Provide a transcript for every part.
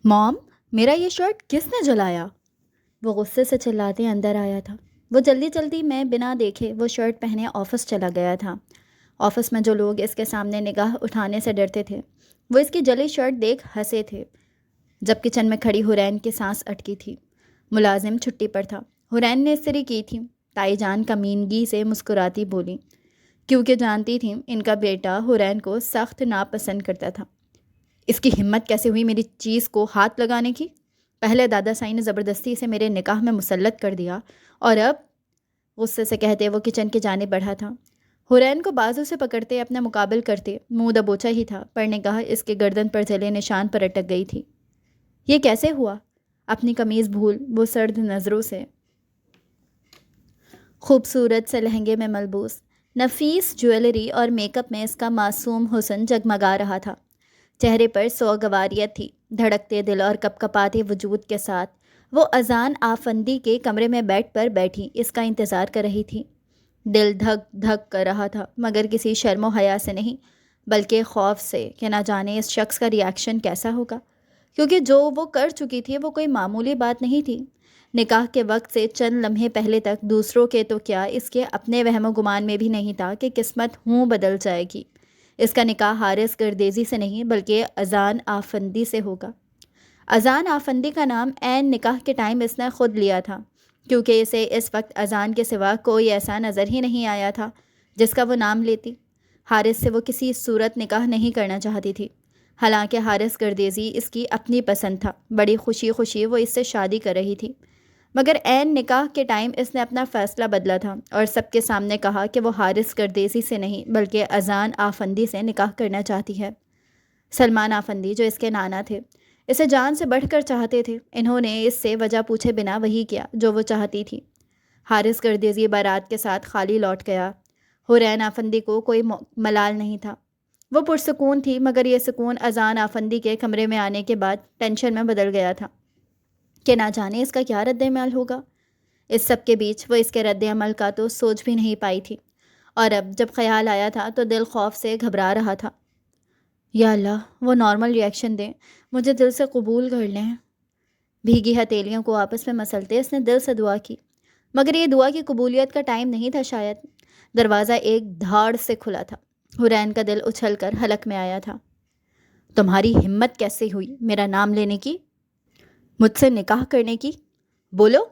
مام، میرا یہ شرٹ کس نے جلایا؟ وہ غصے سے چلاتے اندر آیا تھا۔ وہ جلدی جلدی میں بنا دیکھے وہ شرٹ پہنے آفس چلا گیا تھا۔ آفس میں جو لوگ اس کے سامنے نگاہ اٹھانے سے ڈرتے تھے وہ اس کی جلی شرٹ دیکھ ہنسے تھے۔ جب کچن میں کھڑی حرین کی سانس اٹکی تھی۔ ملازم چھٹی پر تھا۔ حرین نے استری کی تھی۔ تائی جان کمینگی سے مسکراتی بولی، کیونکہ جانتی تھیں ان کا بیٹا حرین کو سخت ناپسند کرتا تھا۔ اس کی ہمت کیسے ہوئی میری چیز کو ہاتھ لگانے کی؟ پہلے دادا سائی نے زبردستی سے میرے نکاح میں مسلط کر دیا اور اب؟ غصے سے کہتے وہ کچن کی جانب بڑھا تھا۔ حرین کو بازو سے پکڑتے اپنا مقابل کرتے منہ دبوچا ہی تھا، پر نگاہ اس کے گردن پر جلے نشان پر اٹک گئی تھی۔ یہ کیسے ہوا؟ اپنی قمیض بھول وہ سرد نظروں سے خوبصورت سے لہنگے میں ملبوس نفیس جویلری اور میک اپ میں اس کا معصوم حسن جگمگا رہا تھا۔ چہرے پر سوگواریت تھی۔ دھڑکتے دل اور کپ کپاتے وجود کے ساتھ وہ اذان آفندی کے کمرے میں بیڈ پر بیٹھی اس کا انتظار کر رہی تھی۔ دل دھک دھک کر رہا تھا، مگر کسی شرم و حیا سے نہیں، بلکہ خوف سے کہ نہ جانے اس شخص کا ری ایکشن کیسا ہوگا، کیونکہ جو وہ کر چکی تھی وہ کوئی معمولی بات نہیں تھی۔ نکاح کے وقت سے چند لمحے پہلے تک دوسروں کے تو کیا اس کے اپنے وہم و گمان میں بھی نہیں تھا کہ قسمت بدل جائے گی۔ اس کا نکاح حارث گردیزی سے نہیں بلکہ اذان آفندی سے ہوگا۔ اذان آفندی کا نام عین نکاح کے ٹائم اس نے خود لیا تھا، کیونکہ اسے اس وقت اذان کے سوا کوئی ایسا نظر ہی نہیں آیا تھا جس کا وہ نام لیتی۔ حارث سے وہ کسی صورت نکاح نہیں کرنا چاہتی تھی، حالانکہ حارث گردیزی اس کی اپنی پسند تھا۔ بڑی خوشی خوشی وہ اس سے شادی کر رہی تھی، مگر عین نکاح کے ٹائم اس نے اپنا فیصلہ بدلا تھا اور سب کے سامنے کہا کہ وہ حارث گردیزی سے نہیں بلکہ اذان آفندی سے نکاح کرنا چاہتی ہے۔ سلمان آفندی جو اس کے نانا تھے اسے جان سے بڑھ کر چاہتے تھے۔ انہوں نے اس سے وجہ پوچھے بنا وہی کیا جو وہ چاہتی تھی۔ حارث گردیزی بارات کے ساتھ خالی لوٹ گیا۔ حرین آفندی کو کوئی ملال نہیں تھا۔ وہ پرسکون تھی، مگر یہ سکون اذان آفندی کے کمرے میں آنے کے بعد ٹینشن میں بدل گیا تھا کہ نہ جانے اس کا کیا رد عمل ہوگا۔ اس سب کے بیچ وہ اس کے رد عمل کا تو سوچ بھی نہیں پائی تھی، اور اب جب خیال آیا تھا تو دل خوف سے گھبرا رہا تھا۔ یا اللہ، وہ نارمل ری ایکشن دیں، مجھے دل سے قبول کر لیں۔ بھیگی ہتھیلیوں کو آپس میں مسلتے اس نے دل سے دعا کی، مگر یہ دعا کی قبولیت کا ٹائم نہیں تھا شاید۔ دروازہ ایک دھاڑ سے کھلا تھا۔ حرین کا دل اچھل کر حلق میں آیا تھا۔ تمہاری ہمت کیسے ہوئی میرا نام لینے کی، مجھ سے نکاح کرنے کی؟ بولو۔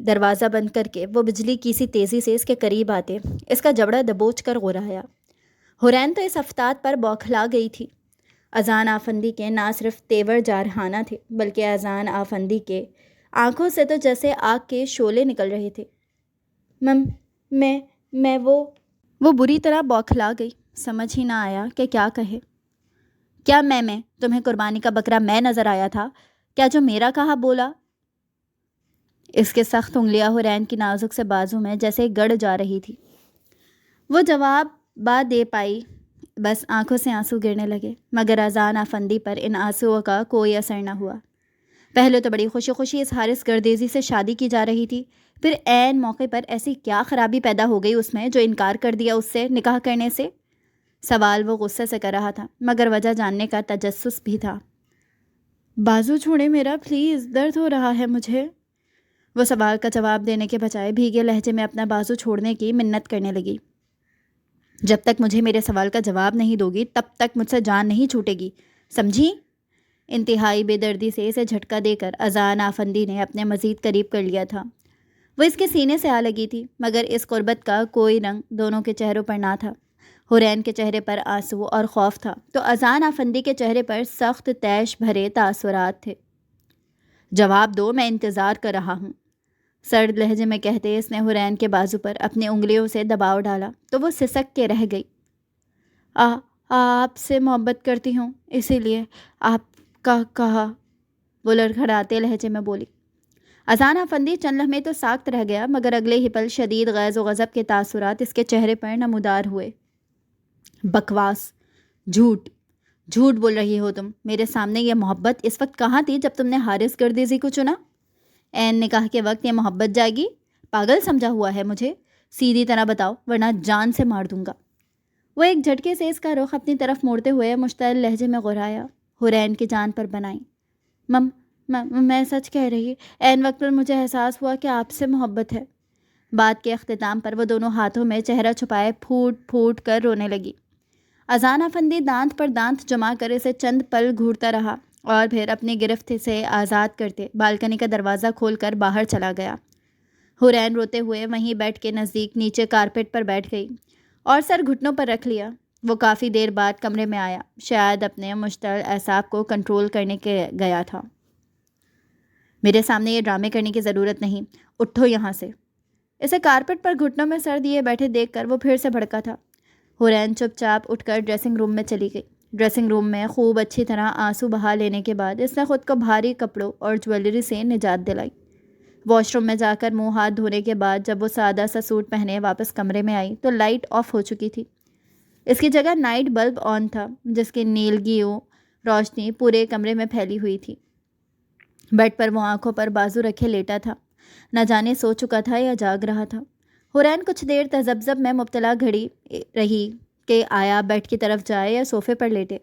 دروازہ بند کر کے وہ بجلی کی سی تیزی سے اس کے قریب آتے اس کا جبڑا دبوچ کر غرایا۔ حرین تو اس افتاد پر بوکھلا گئی تھی۔ اذان آفندی کے نہ صرف تیور جارحانہ تھے بلکہ اذان آفندی کے آنکھوں سے تو جیسے آگ کے شعلے نکل رہے تھے۔ میں وہ بری طرح بوکھلا گئی، سمجھ ہی نہ آیا کہ کیا کہے۔ کیا میں تمہیں قربانی کا بکرا میں نظر آیا تھا؟ کیا جو میرا کہا بولا؟ اس کے سخت انگلیاں حرین کی نازک سے بازو میں جیسے گڑ جا رہی تھی۔ وہ جواب بات دے پائی، بس آنکھوں سے آنسو گرنے لگے، مگر اذان آفندی پر ان آنسوؤں کا کوئی اثر نہ ہوا۔ پہلے تو بڑی خوشی خوشی اس حارث گردیزی سے شادی کی جا رہی تھی، پھر عین موقع پر ایسی کیا خرابی پیدا ہو گئی اس میں جو انکار کر دیا اس سے نکاح کرنے سے؟ سوال وہ غصے سے کر رہا تھا، مگر وجہ جاننے کا تجسس بھی تھا۔ بازو چھوڑے میرا، پلیز، درد ہو رہا ہے مجھے۔ وہ سوال کا جواب دینے کے بجائے بھیگے لہجے میں اپنا بازو چھوڑنے کی منت کرنے لگی۔ جب تک مجھے میرے سوال کا جواب نہیں دو گی تب تک مجھ سے جان نہیں چھوٹے گی، سمجھی؟ انتہائی بے دردی سے اسے جھٹکا دے کر اذان آفندی نے اپنے مزید قریب کر لیا تھا۔ وہ اس کے سینے سے آ لگی تھی، مگر اس قربت کا کوئی رنگ دونوں کے چہروں پر نہ تھا۔ حرین کے چہرے پر آنسو اور خوف تھا تو اذان آفندی کے چہرے پر سخت طیش بھرے تاثرات تھے۔ جواب دو، میں انتظار کر رہا ہوں، سرد لہجے میں کہتے اس نے حرین کے بازو پر اپنی انگلیوں سے دباؤ ڈالا تو وہ سسک کے رہ گئی۔ آپ سے محبت کرتی ہوں، اسی لیے آپ کا کہا، وہ لڑکھڑاتے لہجے میں بولی۔ اذان آفندی چند لمحے تو ساکت رہ گیا، مگر اگلے ہی پل شدید غیظ و غضب کے تاثرات اس کے چہرے پر نمودار ہوئے۔ بکواس، جھوٹ بول رہی ہو تم۔ میرے سامنے یہ محبت اس وقت کہاں تھی جب تم نے حارث گردیزی کو چنا؟ عین نکاح کے وقت یہ محبت جائے گی؟ پاگل سمجھا ہوا ہے مجھے؟ سیدھی طرح بتاؤ ورنہ جان سے مار دوں گا۔ وہ ایک جھٹکے سے اس کا رخ اپنی طرف موڑتے ہوئے مشتعل لہجے میں غرایا۔ حورین کی جان پر بنائی۔ میں سچ کہہ رہی، عین وقت پر مجھے احساس ہوا کہ آپ سے محبت ہے۔ بات کے اختتام پر وہ دونوں ہاتھوں میں چہرہ چھپائے پھوٹ پھوٹ کر رونے لگی۔ اذان افندی دانت پر دانت جما کر اسے چند پل گھورتا رہا اور پھر اپنی گرفت سے آزاد کرتے بالکنی کا دروازہ کھول کر باہر چلا گیا۔ حورین روتے ہوئے وہیں بیٹھ کے نزدیک نیچے کارپیٹ پر بیٹھ گئی اور سر گھٹنوں پر رکھ لیا۔ وہ کافی دیر بعد کمرے میں آیا، شاید اپنے مشتعل اعصاب کو کنٹرول کرنے کے گیا تھا۔ میرے سامنے یہ ڈرامے کرنے کی ضرورت نہیں، اٹھو یہاں سے۔ اسے کارپیٹ پر گھٹنوں میں سر دیے بیٹھے دیکھ کر وہ پھر سے بھڑکا تھا۔ حورین چپ چاپ اٹھ کر ڈریسنگ روم میں چلی گئی۔ ڈریسنگ روم میں خوب اچھی طرح آنسو بہا لینے کے بعد اس نے خود کو بھاری کپڑوں اور جویلری سے نجات دلائی۔ واش روم میں جا کر منہ ہاتھ دھونے کے بعد جب وہ سادہ سا سوٹ پہنے واپس کمرے میں آئی تو لائٹ آف ہو چکی تھی۔ اس کی جگہ نائٹ بلب آن تھا، جس کی نیلگیوں روشنی پورے کمرے میں پھیلی ہوئی تھی۔ بیڈ پر وہ آنکھوں پر بازو رکھے لیٹا تھا، نہ جانے سو چکا تھا یا جاگ رہا تھا۔ حورین کچھ دیر تذبذب میں مبتلا گھڑی رہی کہ آیا بیڈ کی طرف جائے یا صوفے پر لیٹے۔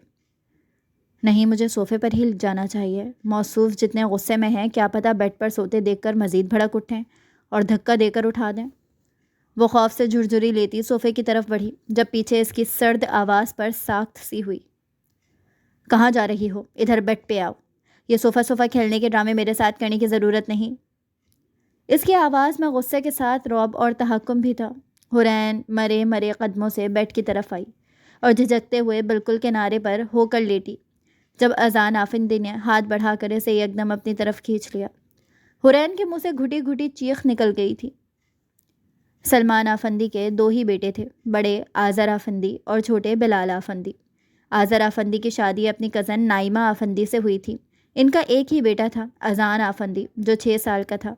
نہیں، مجھے صوفے پر ہی جانا چاہیے۔ موصوف جتنے غصے میں ہیں، کیا پتہ بیڈ پر سوتے دیکھ کر مزید بھڑک اٹھیں اور دھکا دے کر اٹھا دیں۔ وہ خوف سے جھرجھری لیتی صوفے کی طرف بڑھی جب پیچھے اس کی سرد آواز پر ساخت سی ہوئی۔ کہاں جا رہی ہو؟ ادھر بیڈ پہ آؤ۔ یہ صوفہ کھیلنے کے ڈرامے میرے ساتھ کرنے کی ضرورت نہیں۔ اس کی آواز میں غصے کے ساتھ رعب اور تحکم بھی تھا۔ حورین مرے مرے قدموں سے بیڈ کی طرف آئی اور جھجکتے ہوئے بالکل کنارے پر ہو کر لیٹی جب اذان آفندی نے ہاتھ بڑھا کر اسے یکدم اپنی طرف کھینچ لیا۔ حورین کے منہ سے گھٹی گھٹی چیخ نکل گئی تھی۔ سلمان آفندی کے 2 ہی بیٹے تھے، بڑے آذر آفندی اور چھوٹے بلال آفندی۔ آذر آفندی کی شادی اپنی کزن نائمہ آفندی سے ہوئی تھی۔ ان کا ایک ہی بیٹا تھا، اذان آفندی، جو 6 سال کا تھا۔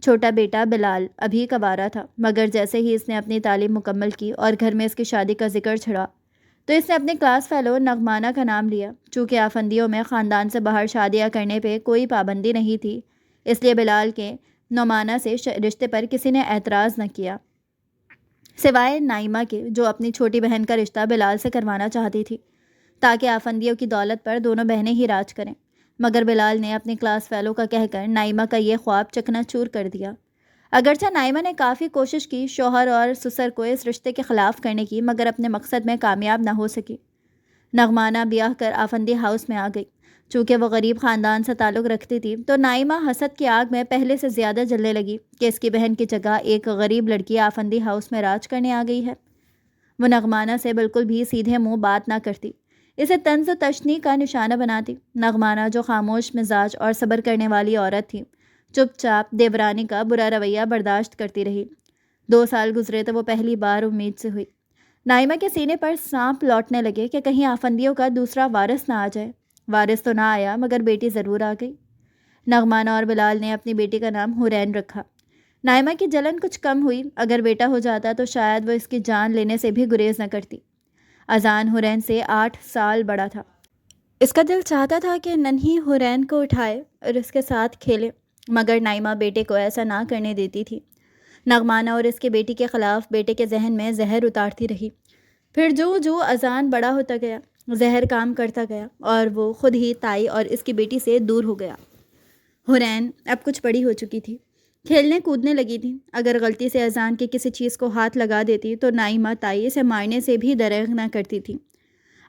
چھوٹا بیٹا بلال ابھی کبارہ تھا، مگر جیسے ہی اس نے اپنی تعلیم مکمل کی اور گھر میں اس کی شادی کا ذکر چھڑا تو اس نے اپنے کلاس فیلو نغمانہ کا نام لیا۔ چونکہ آفندیوں میں خاندان سے باہر شادیاں کرنے پہ کوئی پابندی نہیں تھی، اس لیے بلال کے نعمانہ سے رشتے پر کسی نے اعتراض نہ کیا، سوائے نائمہ کے، جو اپنی چھوٹی بہن کا رشتہ بلال سے کروانا چاہتی تھی تاکہ آفندیوں کی دولت پر دونوں بہنیں ہی راج کریں۔ مگر بلال نے اپنی کلاس فیلو کا کہہ کر نائمہ کا یہ خواب چکنا چور کر دیا۔ اگرچہ نائمہ نے کافی کوشش کی شوہر اور سسر کو اس رشتے کے خلاف کرنے کی، مگر اپنے مقصد میں کامیاب نہ ہو سکی۔ نغمانہ بیاہ کر آفندی ہاؤس میں آ گئی۔ چونکہ وہ غریب خاندان سے تعلق رکھتی تھی تو نائمہ حسد کی آگ میں پہلے سے زیادہ جلنے لگی کہ اس کی بہن کی جگہ ایک غریب لڑکی آفندی ہاؤس میں راج کرنے آ گئی ہے۔ وہ نغمانہ سے بالکل بھی سیدھے منہ بات نہ کرتی، اسے طنز و تشنیع کا نشانہ بناتی۔ نغمانہ، جو خاموش مزاج اور صبر کرنے والی عورت تھی، چپ چاپ دیورانی کا برا رویہ برداشت کرتی رہی۔ 2 سال گزرے تو وہ پہلی بار امید سے ہوئی۔ نائمہ کے سینے پر سانپ لوٹنے لگے کہ کہیں آفندیوں کا دوسرا وارث نہ آ جائے۔ وارث تو نہ آیا، مگر بیٹی ضرور آ گئی۔ نغمانہ اور بلال نے اپنی بیٹی کا نام حورین رکھا۔ نائمہ کی جلن کچھ کم ہوئی، اگر بیٹا ہو جاتا تو شاید وہ اس کی جان لینے سے بھی گریز نہ کرتی۔ اذان حورین سے 8 سال بڑا تھا۔ اس کا دل چاہتا تھا کہ ننھی حورین کو اٹھائے اور اس کے ساتھ کھیلے، مگر نائمہ بیٹے کو ایسا نہ کرنے دیتی تھی۔ نغمانہ اور اس کی بیٹی کے خلاف بیٹے کے ذہن میں زہر اتارتی رہی۔ پھر جو اذان بڑا ہوتا گیا، زہر کام کرتا گیا اور وہ خود ہی تائی اور اس کی بیٹی سے دور ہو گیا۔ حورین اب کچھ بڑی ہو چکی تھی، کھیلنے کودنے لگی تھی۔ اگر غلطی سے اذان کی کسی چیز کو ہاتھ لگا دیتی تو نائمہ تائی اسے مارنے سے بھی دریغ نہ کرتی تھی۔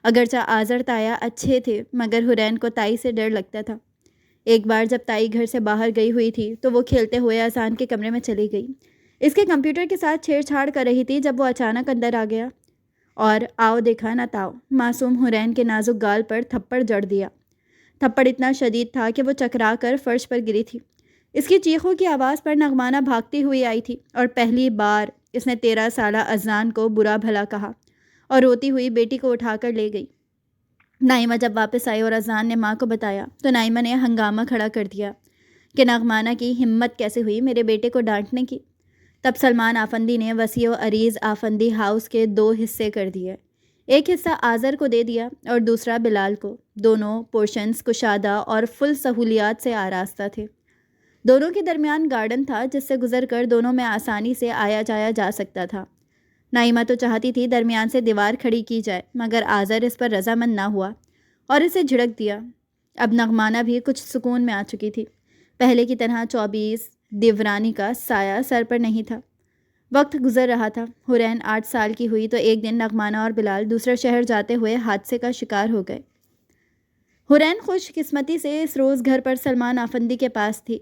اگرچہ آذر تایا اچھے تھے، مگر حورین کو تائی سے ڈر لگتا تھا۔ ایک بار جب تائی گھر سے باہر گئی ہوئی تھی تو وہ کھیلتے ہوئے اذان کے کمرے میں چلی گئی۔ اس کے کمپیوٹر کے ساتھ چھیڑ چھاڑ کر رہی تھی جب وہ اچانک اندر آ گیا اور آؤ دیکھا نہ تاؤ، معصوم حورین کے نازک گال پر تھپڑ جڑ دیا۔ تھپڑ اتنا شدید تھا کہ وہ چکرا کر فرش پر گری تھی۔ اس کی چیخوں کی آواز پر نغمانہ بھاگتی ہوئی آئی تھی اور پہلی بار اس نے 13 سالہ اذان کو برا بھلا کہا اور روتی ہوئی بیٹی کو اٹھا کر لے گئی۔ نائمہ جب واپس آئی اور اذان نے ماں کو بتایا تو نائمہ نے ہنگامہ کھڑا کر دیا کہ نغمانہ کی ہمت کیسے ہوئی میرے بیٹے کو ڈانٹنے کی۔ تب سلمان آفندی نے وسیع و عریض آفندی ہاؤس کے 2 حصے کر دیے، ایک حصہ آذر کو دے دیا اور دوسرا بلال کو۔ دونوں پورشنز کشادہ اور فل سہولیات سے آراستہ تھے۔ دونوں کے درمیان گارڈن تھا جس سے گزر کر دونوں میں آسانی سے آیا جایا جا سکتا تھا۔ نائمہ تو چاہتی تھی درمیان سے دیوار کھڑی کی جائے، مگر آذر اس پر رضامند نہ ہوا اور اسے جھڑک دیا۔ اب نغمانہ بھی کچھ سکون میں آ چکی تھی۔ پہلے کی طرح 24 دیورانی کا سایہ سر پر نہیں تھا۔ وقت گزر رہا تھا۔ حورین 8 سال کی ہوئی تو ایک دن نغمانہ اور بلال دوسرے شہر جاتے ہوئے حادثے کا شکار ہو گئے۔ حورین خوش قسمتی سے اس روز گھر پر سلمان آفندی کے پاس تھی۔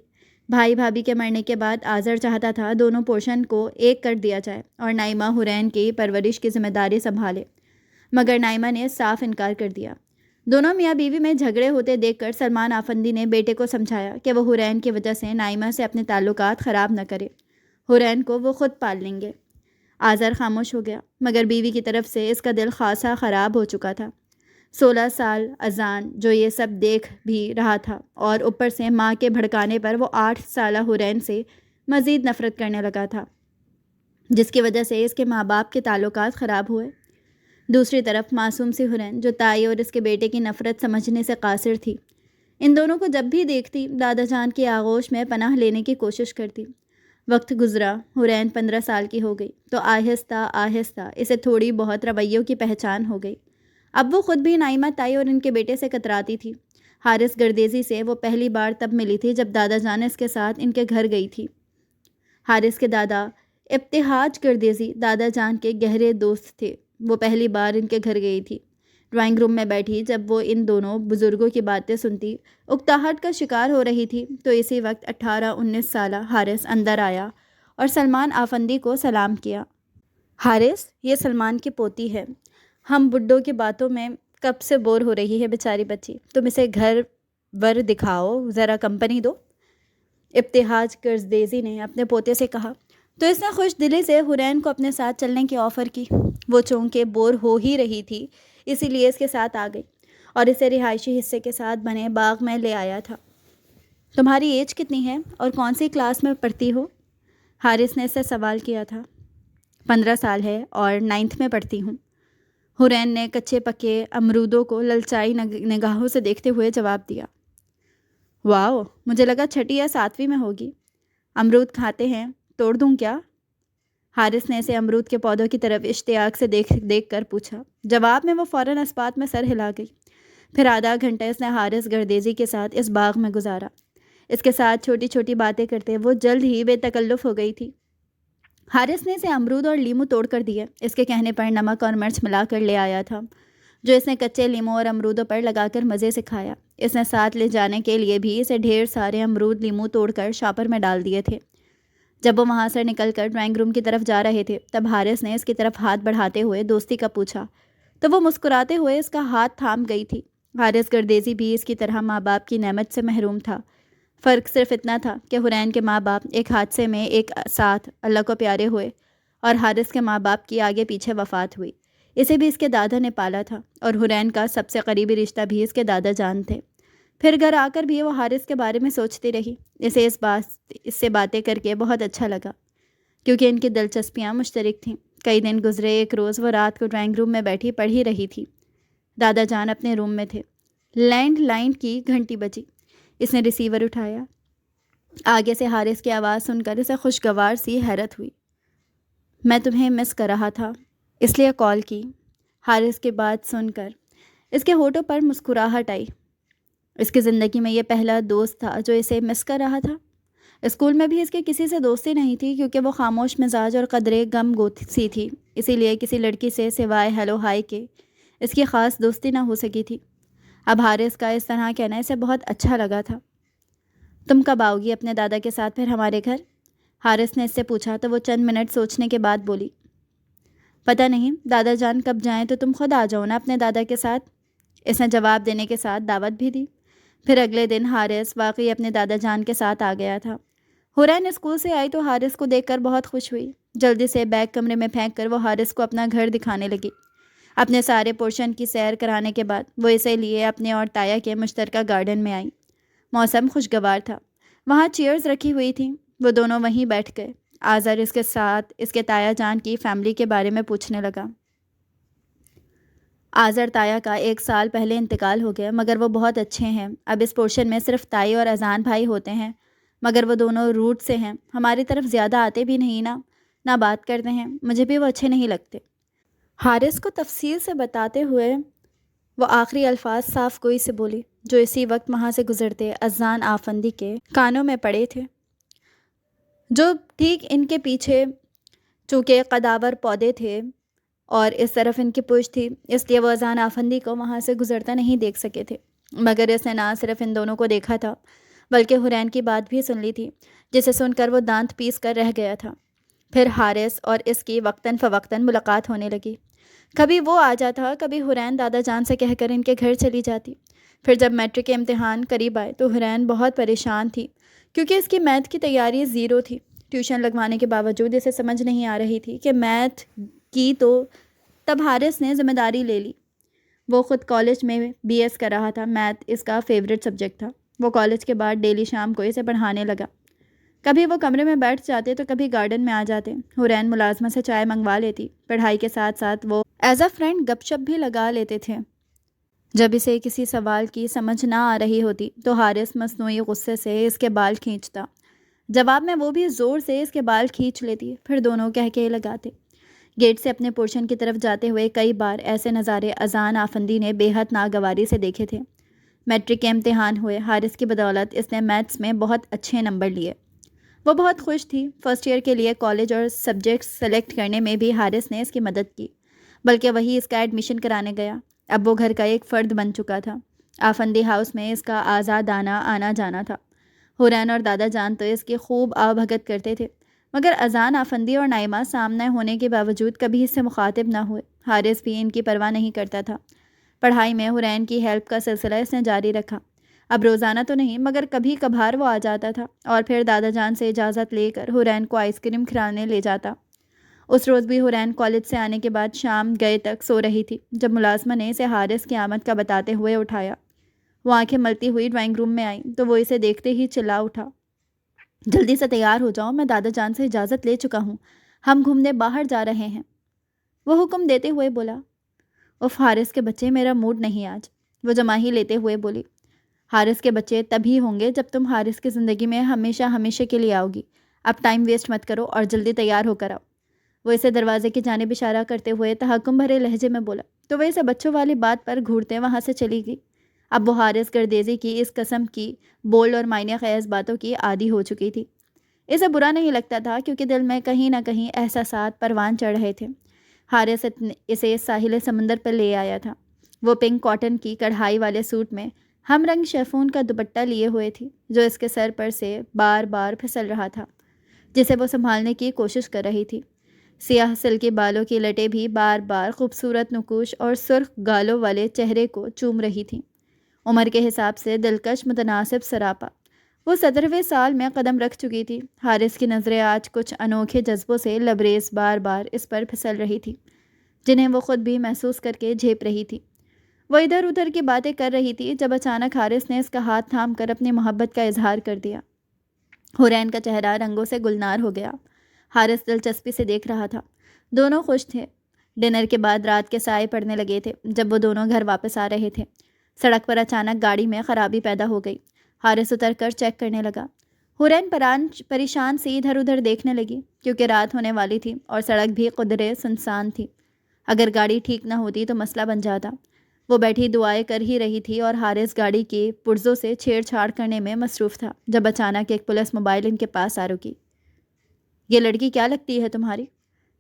بھائی بھابھی کے مرنے کے بعد آذر چاہتا تھا دونوں پورشن کو ایک کر دیا جائے اور نائمہ حورین کی پرورش کی ذمہ داری سنبھالے، مگر نائمہ نے صاف انکار کر دیا۔ دونوں میاں بیوی میں جھگڑے ہوتے دیکھ کر سلمان آفندی نے بیٹے کو سمجھایا کہ وہ حورین کی وجہ سے نائمہ سے اپنے تعلقات خراب نہ کرے، حورین کو وہ خود پال لیں گے۔ آذر خاموش ہو گیا، مگر بیوی کی طرف سے اس کا دل خاصا خراب ہو چکا تھا۔ 16 سال اذان جو یہ سب دیکھ بھی رہا تھا اور اوپر سے ماں کے بھڑکانے پر وہ 8 سالہ حورین سے مزید نفرت کرنے لگا تھا، جس کی وجہ سے اس کے ماں باپ کے تعلقات خراب ہوئے۔ دوسری طرف معصوم سی حورین جو تائی اور اس کے بیٹے کی نفرت سمجھنے سے قاصر تھی، ان دونوں کو جب بھی دیکھتی دادا جان کی آغوش میں پناہ لینے کی کوشش کرتی۔ وقت گزرا، حورین 15 سال کی ہو گئی تو آہستہ آہستہ اسے تھوڑی بہت رویوں کی پہچان ہو گئی۔ اب وہ خود بھی نائمہ تائی اور ان کے بیٹے سے کتراتی تھی۔ حارث گردیزی سے وہ پہلی بار تب ملی تھی جب دادا جان اس کے ساتھ ان کے گھر گئی تھی۔ حارث کے دادا ابتہاج گردیزی دادا جان کے گہرے دوست تھے۔ وہ پہلی بار ان کے گھر گئی تھی۔ ڈرائنگ روم میں بیٹھی جب وہ ان دونوں بزرگوں کی باتیں سنتی اکتاہٹ کا شکار ہو رہی تھی تو اسی وقت 18-19 سالہ حارث اندر آیا اور سلمان آفندی کو سلام کیا۔ حارث، یہ سلمان کی پوتی ہے، ہم بڈھوں کی باتوں میں کب سے بور ہو رہی ہے بیچاری بچی، تم اسے گھر ور دکھاؤ، ذرا کمپنی دو، ابتہاج گردیزی نے اپنے پوتے سے کہا۔ تو اس نے خوش دلی سے حورین کو اپنے ساتھ چلنے کی آفر کی۔ وہ چونکہ بور ہو ہی رہی تھی اسی لیے اس کے ساتھ آ گئی اور اسے رہائشی حصے کے ساتھ بنے باغ میں لے آیا تھا۔ تمہاری ایج کتنی ہے اور کون سی کلاس میں پڑھتی ہو؟ حارث نے اس سے سوال کیا تھا۔ 15 سال ہے اور 9th میں پڑھتی ہوں۔ حورین نے کچے پکے امرودوں کو للچائی نگاہوں سے دیکھتے ہوئے جواب دیا۔ واو، مجھے لگا 6 یا 7ویں میں ہوگی۔ امرود کھاتے ہیں، توڑ دوں کیا؟ حارث نے اسے امرود کے پودوں کی طرف اشتیاق سے دیکھ کر پوچھا۔ جواب میں وہ فوراً اسبات میں سر ہلا گئی۔ پھر آدھا گھنٹہ اس نے حارث گردیزی کے ساتھ اس باغ میں گزارا۔ اس کے ساتھ چھوٹی چھوٹی باتیں کرتے وہ جلد ہی بے تکلف ہو گئی تھی۔ حارث نے اسے امرود اور لیمو توڑ کر دیے۔ اس کے کہنے پر نمک اور مرچ ملا کر لے آیا تھا جو اس نے کچے لیمو اور امرودوں پر لگا کر مزے سے کھایا۔ اس نے ساتھ لے جانے کے لیے بھی اسے ڈھیر سارے امرود لیمو توڑ کر شاپر میں ڈال دیے تھے۔ جب وہ وہاں سے نکل کر ڈرائنگ روم کی طرف جا رہے تھے تب حارث نے اس کی طرف ہاتھ بڑھاتے ہوئے دوستی کا پوچھا تو وہ مسکراتے ہوئے اس کا ہاتھ تھام گئی تھی۔ حارث گردیزی بھی اس کی طرح ماں باپ کی نعمت سے محروم تھا۔ فرق صرف اتنا تھا کہ حورین کے ماں باپ ایک حادثے میں ایک ساتھ اللہ کو پیارے ہوئے اور حارث کے ماں باپ کی آگے پیچھے وفات ہوئی۔ اسے بھی اس کے دادا نے پالا تھا اور حورین کا سب سے قریبی رشتہ بھی اس کے دادا جان تھے۔ پھر گھر آ کر بھی وہ حارث کے بارے میں سوچتی رہی۔ اسے اس سے باتیں کر کے بہت اچھا لگا کیونکہ ان کی دلچسپیاں مشترک تھیں۔ کئی دن گزرے، ایک روز وہ رات کو ڈرائنگ روم میں بیٹھی پڑھ ہی رہی تھی۔ دادا جان اپنے روم میں تھے۔ لینڈ لائن کی گھنٹی بجی۔ اس نے ریسیور اٹھایا۔ آگے سے حارث کی آواز سن کر اسے خوشگوار سی حیرت ہوئی۔ میں تمہیں مس کر رہا تھا اس لیے کال کی۔ حارث کی بات سن کر اس کے ہونٹوں پر مسکراہٹ آئی۔ اس کی زندگی میں یہ پہلا دوست تھا جو اسے مس کر رہا تھا۔ اسکول میں بھی اس کی کسی سے دوستی نہیں تھی کیونکہ وہ خاموش مزاج اور قدرے غم گو سی تھی، اسی لیے کسی لڑکی سے سوائے ہیلو ہائی کے اس کی خاص دوستی نہ ہو سکی تھی۔ اب حارث کا اس طرح کہنا اسے بہت اچھا لگا تھا۔ تم کب آؤ گی اپنے دادا کے ساتھ پھر ہمارے گھر؟ حارث نے اس سے پوچھا تو وہ چند منٹ سوچنے کے بعد بولی۔ پتہ نہیں، دادا جان کب جائیں تو تم خود آ جاؤ نا اپنے دادا کے ساتھ۔ اس نے جواب دینے کے ساتھ دعوت بھی دی۔ پھر اگلے دن حارث واقعی اپنے دادا جان کے ساتھ آ گیا تھا۔ حورین اسکول سے آئی تو حارث کو دیکھ کر بہت خوش ہوئی۔ جلدی سے بیگ کمرے میں پھینک کر وہ حارث کو اپنا گھر دکھانے لگی۔ اپنے سارے پورشن کی سیر کرانے کے بعد وہ اسے لیے اپنے اور تایا کے مشترکہ گارڈن میں آئی۔ موسم خوشگوار تھا۔ وہاں چیئرز رکھی ہوئی تھیں۔ وہ دونوں وہیں بیٹھ گئے۔ آذر اس کے ساتھ اس کے تایا جان کی فیملی کے بارے میں پوچھنے لگا۔ آذر تایا کا 1 سال پہلے انتقال ہو گیا مگر وہ بہت اچھے ہیں۔ اب اس پورشن میں صرف تائی اور اذان بھائی ہوتے ہیں مگر وہ دونوں روٹ سے ہیں، ہماری طرف زیادہ آتے بھی نہیں نہ بات کرتے ہیں، مجھے بھی وہ اچھے نہیں لگتے۔ حارث کو تفصیل سے بتاتے ہوئے وہ آخری الفاظ صاف گوئی سے بولی۔ جو اسی وقت وہاں سے گزرتے اذان آفندی کے کانوں میں پڑے تھے، جو ٹھیک ان کے پیچھے چونکہ قداور پودے تھے اور اس طرف ان کی پشت تھی، اس لیے وہ اذان آفندی کو وہاں سے گزرتا نہیں دیکھ سکے تھے، مگر اس نے نہ صرف ان دونوں کو دیکھا تھا بلکہ حرین کی بات بھی سن لی تھی، جسے سن کر وہ دانت پیس کر رہ گیا تھا۔ پھر حارث اور اس کی وقتاً فوقتاً ملاقات ہونے لگی، کبھی وہ آ جاتا، کبھی حرین دادا جان سے کہہ کر ان کے گھر چلی جاتی۔ پھر جب میٹرک کے امتحان قریب آئے تو حرین بہت پریشان تھی، کیونکہ اس کی میتھ کی تیاری زیرو تھی۔ ٹیوشن لگوانے کے باوجود اسے سمجھ نہیں آ رہی تھی کہ میتھ کی تو تب حارث نے ذمہ داری لے لی۔ وہ خود کالج میں بی ایس کر رہا تھا، میتھ اس کا فیوریٹ سبجیکٹ تھا۔ وہ کالج کے بعد ڈیلی شام کو اسے پڑھانے لگا، کبھی وہ کمرے میں بیٹھ جاتے تو کبھی گارڈن میں آ جاتے۔ حرین ملازمہ سے چائے منگوا لیتی، پڑھائی کے ساتھ ساتھ وہ ایز اے فرینڈ گپ شپ بھی لگا لیتے تھے۔ جب اسے کسی سوال کی سمجھ نہ آ رہی ہوتی تو حارث مصنوعی غصے سے اس کے بال کھینچتا، جواب میں وہ بھی زور سے اس کے بال کھینچ لیتی، پھر دونوں کہکے لگاتے۔ گیٹ سے اپنے پورشن کی طرف جاتے ہوئے کئی بار ایسے نظارے اذان آفندی نے بے حد ناگواری سے دیکھے تھے۔ میٹرک کے امتحان ہوئے، حارث کی بدولت اس نے میتھس میں بہت اچھے نمبر لیے۔ وہ بہت خوش تھی۔ فرسٹ ایئر کے لیے کالج اور سبجیکٹس سلیکٹ کرنے میں بھی حارث نے اس کی مدد کی، بلکہ وہی اس کا ایڈمیشن کرانے گیا۔ اب وہ گھر کا ایک فرد بن چکا تھا، آفندی ہاؤس میں اس کا آزادانہ آنا جانا تھا۔ حرین اور دادا جان تو اس کی خوب آبھگت کرتے تھے، مگر اذان آفندی اور نائمہ سامنے ہونے کے باوجود کبھی اس سے مخاطب نہ ہوئے۔ حارث بھی ان کی پرواہ نہیں کرتا تھا۔ پڑھائی میں حرین کی ہیلپ کا سلسلہ اس نے جاری رکھا، اب روزانہ تو نہیں مگر کبھی کبھار وہ آ جاتا تھا اور پھر دادا جان سے اجازت لے کر حرین کو آئس کریم کھلانے لے جاتا۔ اس روز بھی حرین کالج سے آنے کے بعد شام گئے تک سو رہی تھی، جب ملازمہ نے اسے حارث کی آمد کا بتاتے ہوئے اٹھایا۔ وہ آنکھیں ملتی ہوئی ڈرائنگ روم میں آئی تو وہ اسے دیکھتے ہی چلا اٹھا، جلدی سے تیار ہو جاؤ، میں دادا جان سے اجازت لے چکا ہوں، ہم گھومنے باہر جا رہے ہیں۔ وہ حکم دیتے ہوئے بولا۔ اف حارث کے بچے، میرا موڈ نہیں آج، وہ جماہی لیتے ہوئے بولی۔ حارث کے بچے تبھی ہوں گے جب تم حارث کی زندگی میں ہمیشہ ہمیشہ کے لیے آؤ گی، اب ٹائم ویسٹ مت کرو اور جلدی تیار ہو کر آؤ۔ وہ اسے دروازے کی جانب اشارہ کرتے ہوئے تحکم بھرے لہجے میں بولا تو وہ اسے بچوں والی بات پر گھورتے وہاں سے چلی گئی۔ اب وہ حارث گردیزی کی اس قسم کی بولڈ اور معنی خیز باتوں کی عادی ہو چکی تھی۔ اسے برا نہیں لگتا تھا کیونکہ دل میں کہیں نہ کہیں احساسات پروان چڑھ رہے تھے۔ حارث اسے ساحل سمندر پر لے آیا تھا۔ وہ پنک کاٹن کی کڑھائی والے سوٹ میں ہم رنگ شیفون کا دوپٹہ لیے ہوئے تھی، جو اس کے سر پر سے بار بار پھسل رہا تھا، جسے وہ سنبھالنے کی کوشش کر رہی تھی۔ سیاہ سلکی بالوں کی لٹیں بھی بار بار خوبصورت نقوش اور سرخ گالوں والے چہرے کو چوم رہی تھیں۔ عمر کے حساب سے دلکش متناسب سراپا۔ وہ 17ویں سال میں قدم رکھ چکی تھی۔ حارث کی نظریں آج کچھ انوکھے جذبوں سے لبریز بار بار اس پر پھسل رہی تھی، جنہیں وہ خود بھی محسوس کر کے جھیپ رہی تھی۔ وہ ادھر ادھر کی باتیں کر رہی تھی جب اچانک حارث نے اس کا ہاتھ تھام کر اپنی محبت کا اظہار کر دیا۔ حرین کا چہرہ رنگوں سے گلنار ہو گیا۔ حارث دلچسپی سے دیکھ رہا تھا۔ دونوں خوش تھے۔ ڈنر کے بعد رات کے سائے پڑنے لگے تھے جب وہ دونوں گھر واپس آ رہے تھے۔ سڑک پر اچانک گاڑی میں خرابی پیدا ہو گئی۔ حارث اتر کر چیک کرنے لگا۔ حرین پریشان سی ادھر ادھر دیکھنے لگی کیونکہ رات ہونے والی تھی اور سڑک بھی قدرے سنسان تھی۔ اگر گاڑی ٹھیک نہ ہوتی تو مسئلہ بن جاتا۔ وہ بیٹھی دعائیں کر ہی رہی تھی اور حارث گاڑی کے پرزوں سے چھیڑ چھاڑ کرنے میں مصروف تھا جب اچانک ایک پولیس موبائل ان کے پاس آ رکی۔ یہ لڑکی کیا لگتی ہے تمہاری؟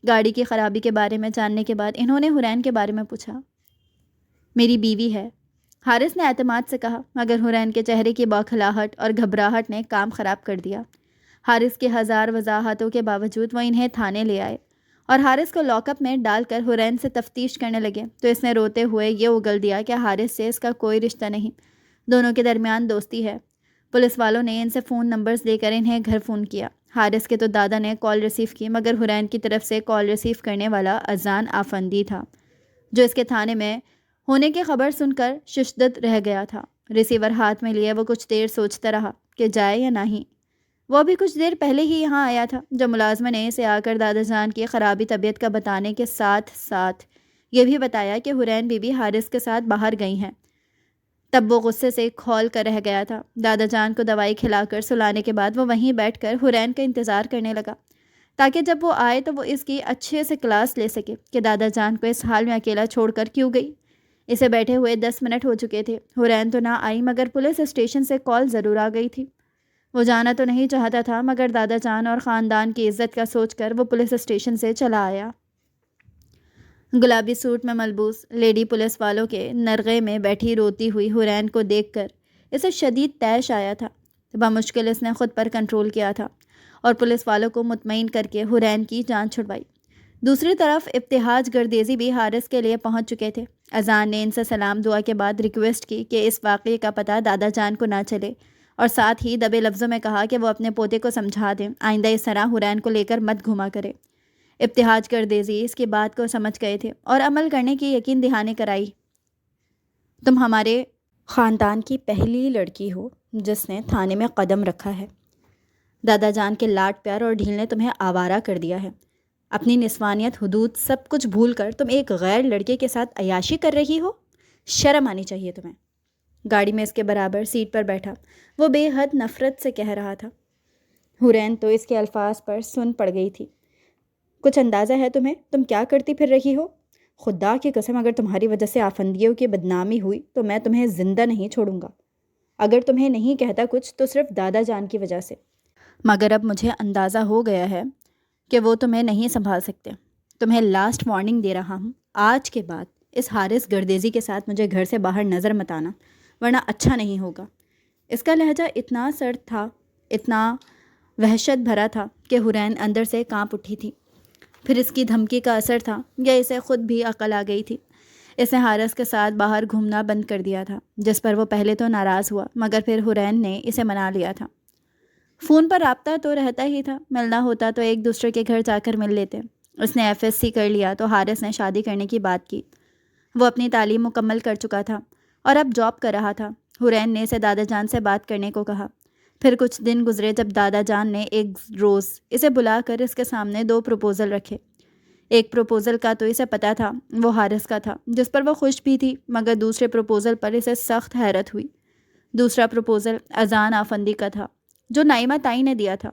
گاڑی کی خرابی کے بارے میں جاننے کے بعد انہوں نے حرین کے بارے میں پوچھا۔ میری بیوی ہے، حارث نے اعتماد سے کہا، مگر حرین کے چہرے کی بوکھلاہٹ اور گھبراہٹ نے کام خراب کر دیا۔ حارث کی ہزار وضاحتوں کے باوجود وہ انہیں تھانے لے آئے اور حارث کو لاک اپ میں ڈال کر حرین سے تفتیش کرنے لگے تو اس نے روتے ہوئے یہ اگل دیا کہ حارث سے اس کا کوئی رشتہ نہیں، دونوں کے درمیان دوستی ہے۔ پولیس والوں نے ان سے فون نمبرز لے کر انہیں گھر فون کیا۔ حارث کے تو دادا نے کال ریسیو کی مگر حرین کی طرف سے کال ریسیو کرنے والا اذان آفندی تھا، جو اس کے تھانے میں ہونے کی خبر سن کر ششدر رہ گیا تھا۔ ریسیور ہاتھ میں لیے وہ کچھ دیر سوچتا رہا کہ جائے یا نہیں۔ وہ بھی کچھ دیر پہلے ہی یہاں آیا تھا جب ملازمہ نے اسے آ کر دادا جان کی خرابی طبیعت کا بتانے کے ساتھ ساتھ یہ بھی بتایا کہ حرین بی بی حارث کے ساتھ باہر گئی ہیں۔ تب وہ غصے سے کھول کر رہ گیا تھا۔ دادا جان کو دوائی کھلا کر سلانے کے بعد وہ وہیں بیٹھ کر حرین کا انتظار کرنے لگا تاکہ جب وہ آئے تو وہ اس کی اچھے سے کلاس لے سکے کہ دادا جان کو اس حال میں اکیلا چھوڑ کر کیوں گئی۔ اسے بیٹھے ہوئے 10 منٹ ہو چکے تھے۔ حورین تو نہ آئی مگر پولیس اسٹیشن سے کال ضرور آ گئی تھی۔ وہ جانا تو نہیں چاہتا تھا مگر دادا جان اور خاندان کی عزت کا سوچ کر وہ پولیس اسٹیشن سے چلا آیا۔ گلابی سوٹ میں ملبوس لیڈی پولیس والوں کے نرغے میں بیٹھی روتی ہوئی حورین کو دیکھ کر اسے شدید طیش آیا تھا۔ بمشکل اس نے خود پر کنٹرول کیا تھا اور پولیس والوں کو مطمئن کر کے حورین کی جان چھڑوائی۔ دوسری طرف ابتہاج گردیزی بھی حارث کے لیے پہنچ چکے تھے۔ اذان نے ان سے سلام دعا کے بعد ریکویسٹ کی کہ اس واقعے کا پتہ دادا جان کو نہ چلے اور ساتھ ہی دبے لفظوں میں کہا کہ وہ اپنے پوتے کو سمجھا دیں آئندہ اس طرح حورین کو لے کر مت گھوما کرے۔ ابتہاج گردیزی اس کی بات کو سمجھ گئے تھے اور عمل کرنے کی یقین دہانی کرائی۔ تم ہمارے خاندان کی پہلی لڑکی ہو جس نے تھانے میں قدم رکھا ہے۔ دادا جان کے لاڈ پیار اور ڈھیل نے تمہیں آوارہ کر دیا ہے۔ اپنی نسوانیت حدود سب کچھ بھول کر تم ایک غیر لڑکے کے ساتھ عیاشی کر رہی ہو۔ شرم آنی چاہیے تمہیں۔ گاڑی میں اس کے برابر سیٹ پر بیٹھا وہ بے حد نفرت سے کہہ رہا تھا۔ حورین تو اس کے الفاظ پر سن پڑ گئی تھی۔ کچھ اندازہ ہے تمہیں تم کیا کرتی پھر رہی ہو؟ خدا کی قسم اگر تمہاری وجہ سے آفندیوں کی بدنامی ہوئی تو میں تمہیں زندہ نہیں چھوڑوں گا۔ اگر تمہیں نہیں کہتا کچھ تو صرف دادا جان کی وجہ سے، مگر اب مجھے اندازہ ہو گیا ہے کہ وہ تمہیں نہیں سنبھال سکتے۔ تمہیں لاسٹ وارننگ دے رہا ہوں، آج کے بعد اس حارث گردیزی کے ساتھ مجھے گھر سے باہر نظر مت آنا ورنہ اچھا نہیں ہوگا۔ اس کا لہجہ اتنا سرد تھا، اتنا وحشت بھرا تھا کہ حورین اندر سے کانپ اٹھی تھی۔ پھر اس کی دھمکی کا اثر تھا یا اسے خود بھی عقل آ گئی تھی۔ اس نے حارث کے ساتھ باہر گھومنا بند کر دیا تھا، جس پر وہ پہلے تو ناراض ہوا مگر پھر حورین نے اسے منا لیا تھا۔ فون پر رابطہ تو رہتا ہی تھا، ملنا ہوتا تو ایک دوسرے کے گھر جا کر مل لیتے۔ اس نے FSC کر لیا تو حارث نے شادی کرنے کی بات کی۔ وہ اپنی تعلیم مکمل کر چکا تھا اور اب جاب کر رہا تھا۔ حورین نے اسے دادا جان سے بات کرنے کو کہا۔ پھر کچھ دن گزرے جب دادا جان نے ایک روز اسے بلا کر اس کے سامنے 2 پروپوزل رکھے۔ ایک پروپوزل کا تو اسے پتہ تھا وہ حارث کا تھا، جس پر وہ خوش بھی تھی، مگر دوسرے پروپوزل پر اسے سخت حیرت ہوئی۔ دوسرا پروپوزل اذان آفندی کا تھا جو نائمہ تائی نے دیا تھا۔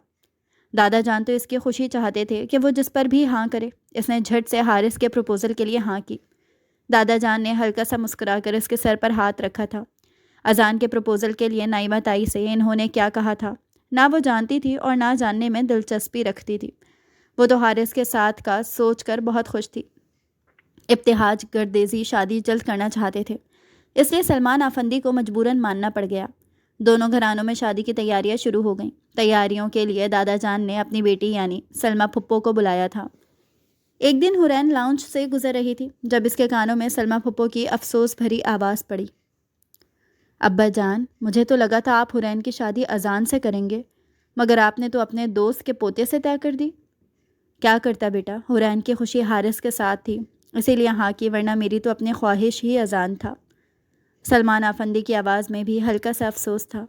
دادا جان تو اس کی خوشی چاہتے تھے کہ وہ جس پر بھی ہاں کرے۔ اس نے جھٹ سے حارث کے پروپوزل کے لیے ہاں کی۔ دادا جان نے ہلکا سا مسکرا کر اس کے سر پر ہاتھ رکھا تھا۔ اذان کے پروپوزل کے لیے نائمہ تائی سے انہوں نے کیا کہا تھا نہ وہ جانتی تھی اور نہ جاننے میں دلچسپی رکھتی تھی۔ وہ تو حارث کے ساتھ کا سوچ کر بہت خوش تھی۔ ابتہاج گردیزی شادی جلد کرنا چاہتے تھے، اس لیے سلمان آفندی کو مجبوراً ماننا پڑ گیا۔ دونوں گھرانوں میں شادی کی تیاریاں شروع ہو گئیں۔ تیاریوں کے لیے دادا جان نے اپنی بیٹی یعنی سلمہ پھپھو کو بلایا تھا۔ ایک دن حورین لاؤنج سے گزر رہی تھی جب اس کے کانوں میں سلمہ پھپھو کی افسوس بھری آواز پڑی۔ ابا جان، مجھے تو لگا تھا آپ حورین کی شادی اذان سے کریں گے، مگر آپ نے تو اپنے دوست کے پوتے سے طے کر دی۔ کیا کرتا بیٹا، حورین کی خوشی حارث کے ساتھ تھی، اسی لیے ہاں کی، ورنہ میری تو اپنی خواہش ہی اذان تھا۔ سلمان آفندی کی آواز میں بھی ہلکا سا افسوس تھا۔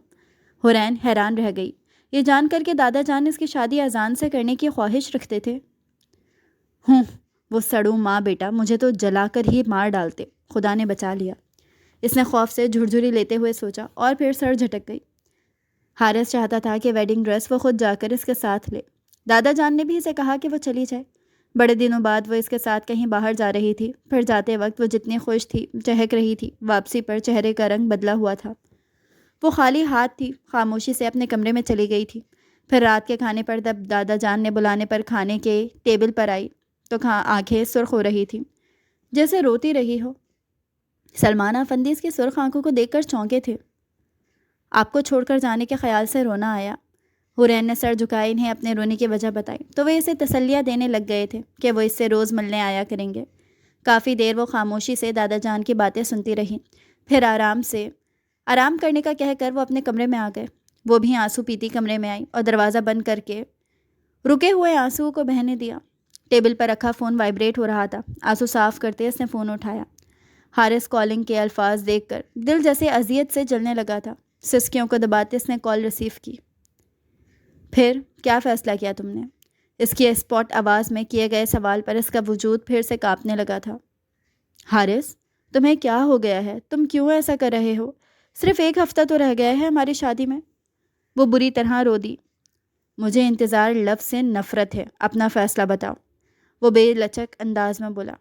حورین حیران رہ گئی یہ جان کر کے دادا جان اس کی شادی اذان سے کرنے کی خواہش رکھتے تھے۔ وہ سڑوں ماں بیٹا، مجھے تو جلا کر ہی مار ڈالتے، خدا نے بچا لیا۔ اس نے خوف سے جھرجھری لیتے ہوئے سوچا اور پھر سر جھٹک گئی۔ حارث چاہتا تھا کہ ویڈنگ ڈریس وہ خود جا کر اس کے ساتھ لے۔ دادا جان نے بھی اسے کہا کہ وہ چلی جائے۔ بڑے دنوں بعد وہ اس کے ساتھ کہیں باہر جا رہی تھی۔ پھر جاتے وقت وہ جتنی خوش تھی، چہک رہی تھی، واپسی پر چہرے کا رنگ بدلا ہوا تھا۔ وہ خالی ہاتھ تھی، خاموشی سے اپنے کمرے میں چلی گئی تھی۔ پھر رات کے کھانے پر جب دادا جان نے بلانے پر کھانے کے ٹیبل پر آئی تو آنکھیں سرخ ہو رہی تھیں جیسے روتی رہی ہو۔ سلمان آفندی اس کی سرخ آنکھوں کو دیکھ کر چونکے تھے۔ آپ کو چھوڑ کر جانے کے خیال سے رونا آیا؟ حورین نے سر جھکائے انہیں اپنے رونے کی وجہ بتائی تو وہ اسے تسلیاں دینے لگ گئے تھے کہ وہ اس سے روز ملنے آیا کریں گے۔ کافی دیر وہ خاموشی سے دادا جان کی باتیں سنتی رہی، پھر آرام کرنے کا کہہ کر وہ اپنے کمرے میں آ گئے۔ وہ بھی آنسو پیتی کمرے میں آئی اور دروازہ بند کر کے رکے ہوئے آنسو کو بہنے دیا۔ ٹیبل پر رکھا فون وائبریٹ ہو رہا تھا۔ آنسو صاف کرتے اس نے فون اٹھایا۔ حارث کالنگ کے الفاظ دیکھ کر دل جیسے اذیت سے جلنے لگا تھا۔ سسکیوں کو دباتے اس نے کال ریسیو کی۔ پھر کیا فیصلہ کیا تم نے؟ اس کی اسپاٹ آواز میں کیے گئے سوال پر اس کا وجود پھر سے کانپنے لگا تھا۔ حارث، تمہیں کیا ہو گیا ہے؟ تم کیوں ایسا کر رہے ہو؟ صرف 1 ہفتہ تو رہ گیا ہے ہماری شادی میں۔ وہ بری طرح رو دی۔ مجھے انتظار لفظ سے نفرت ہے، اپنا فیصلہ بتاؤ، وہ بے لچک انداز میں بولا۔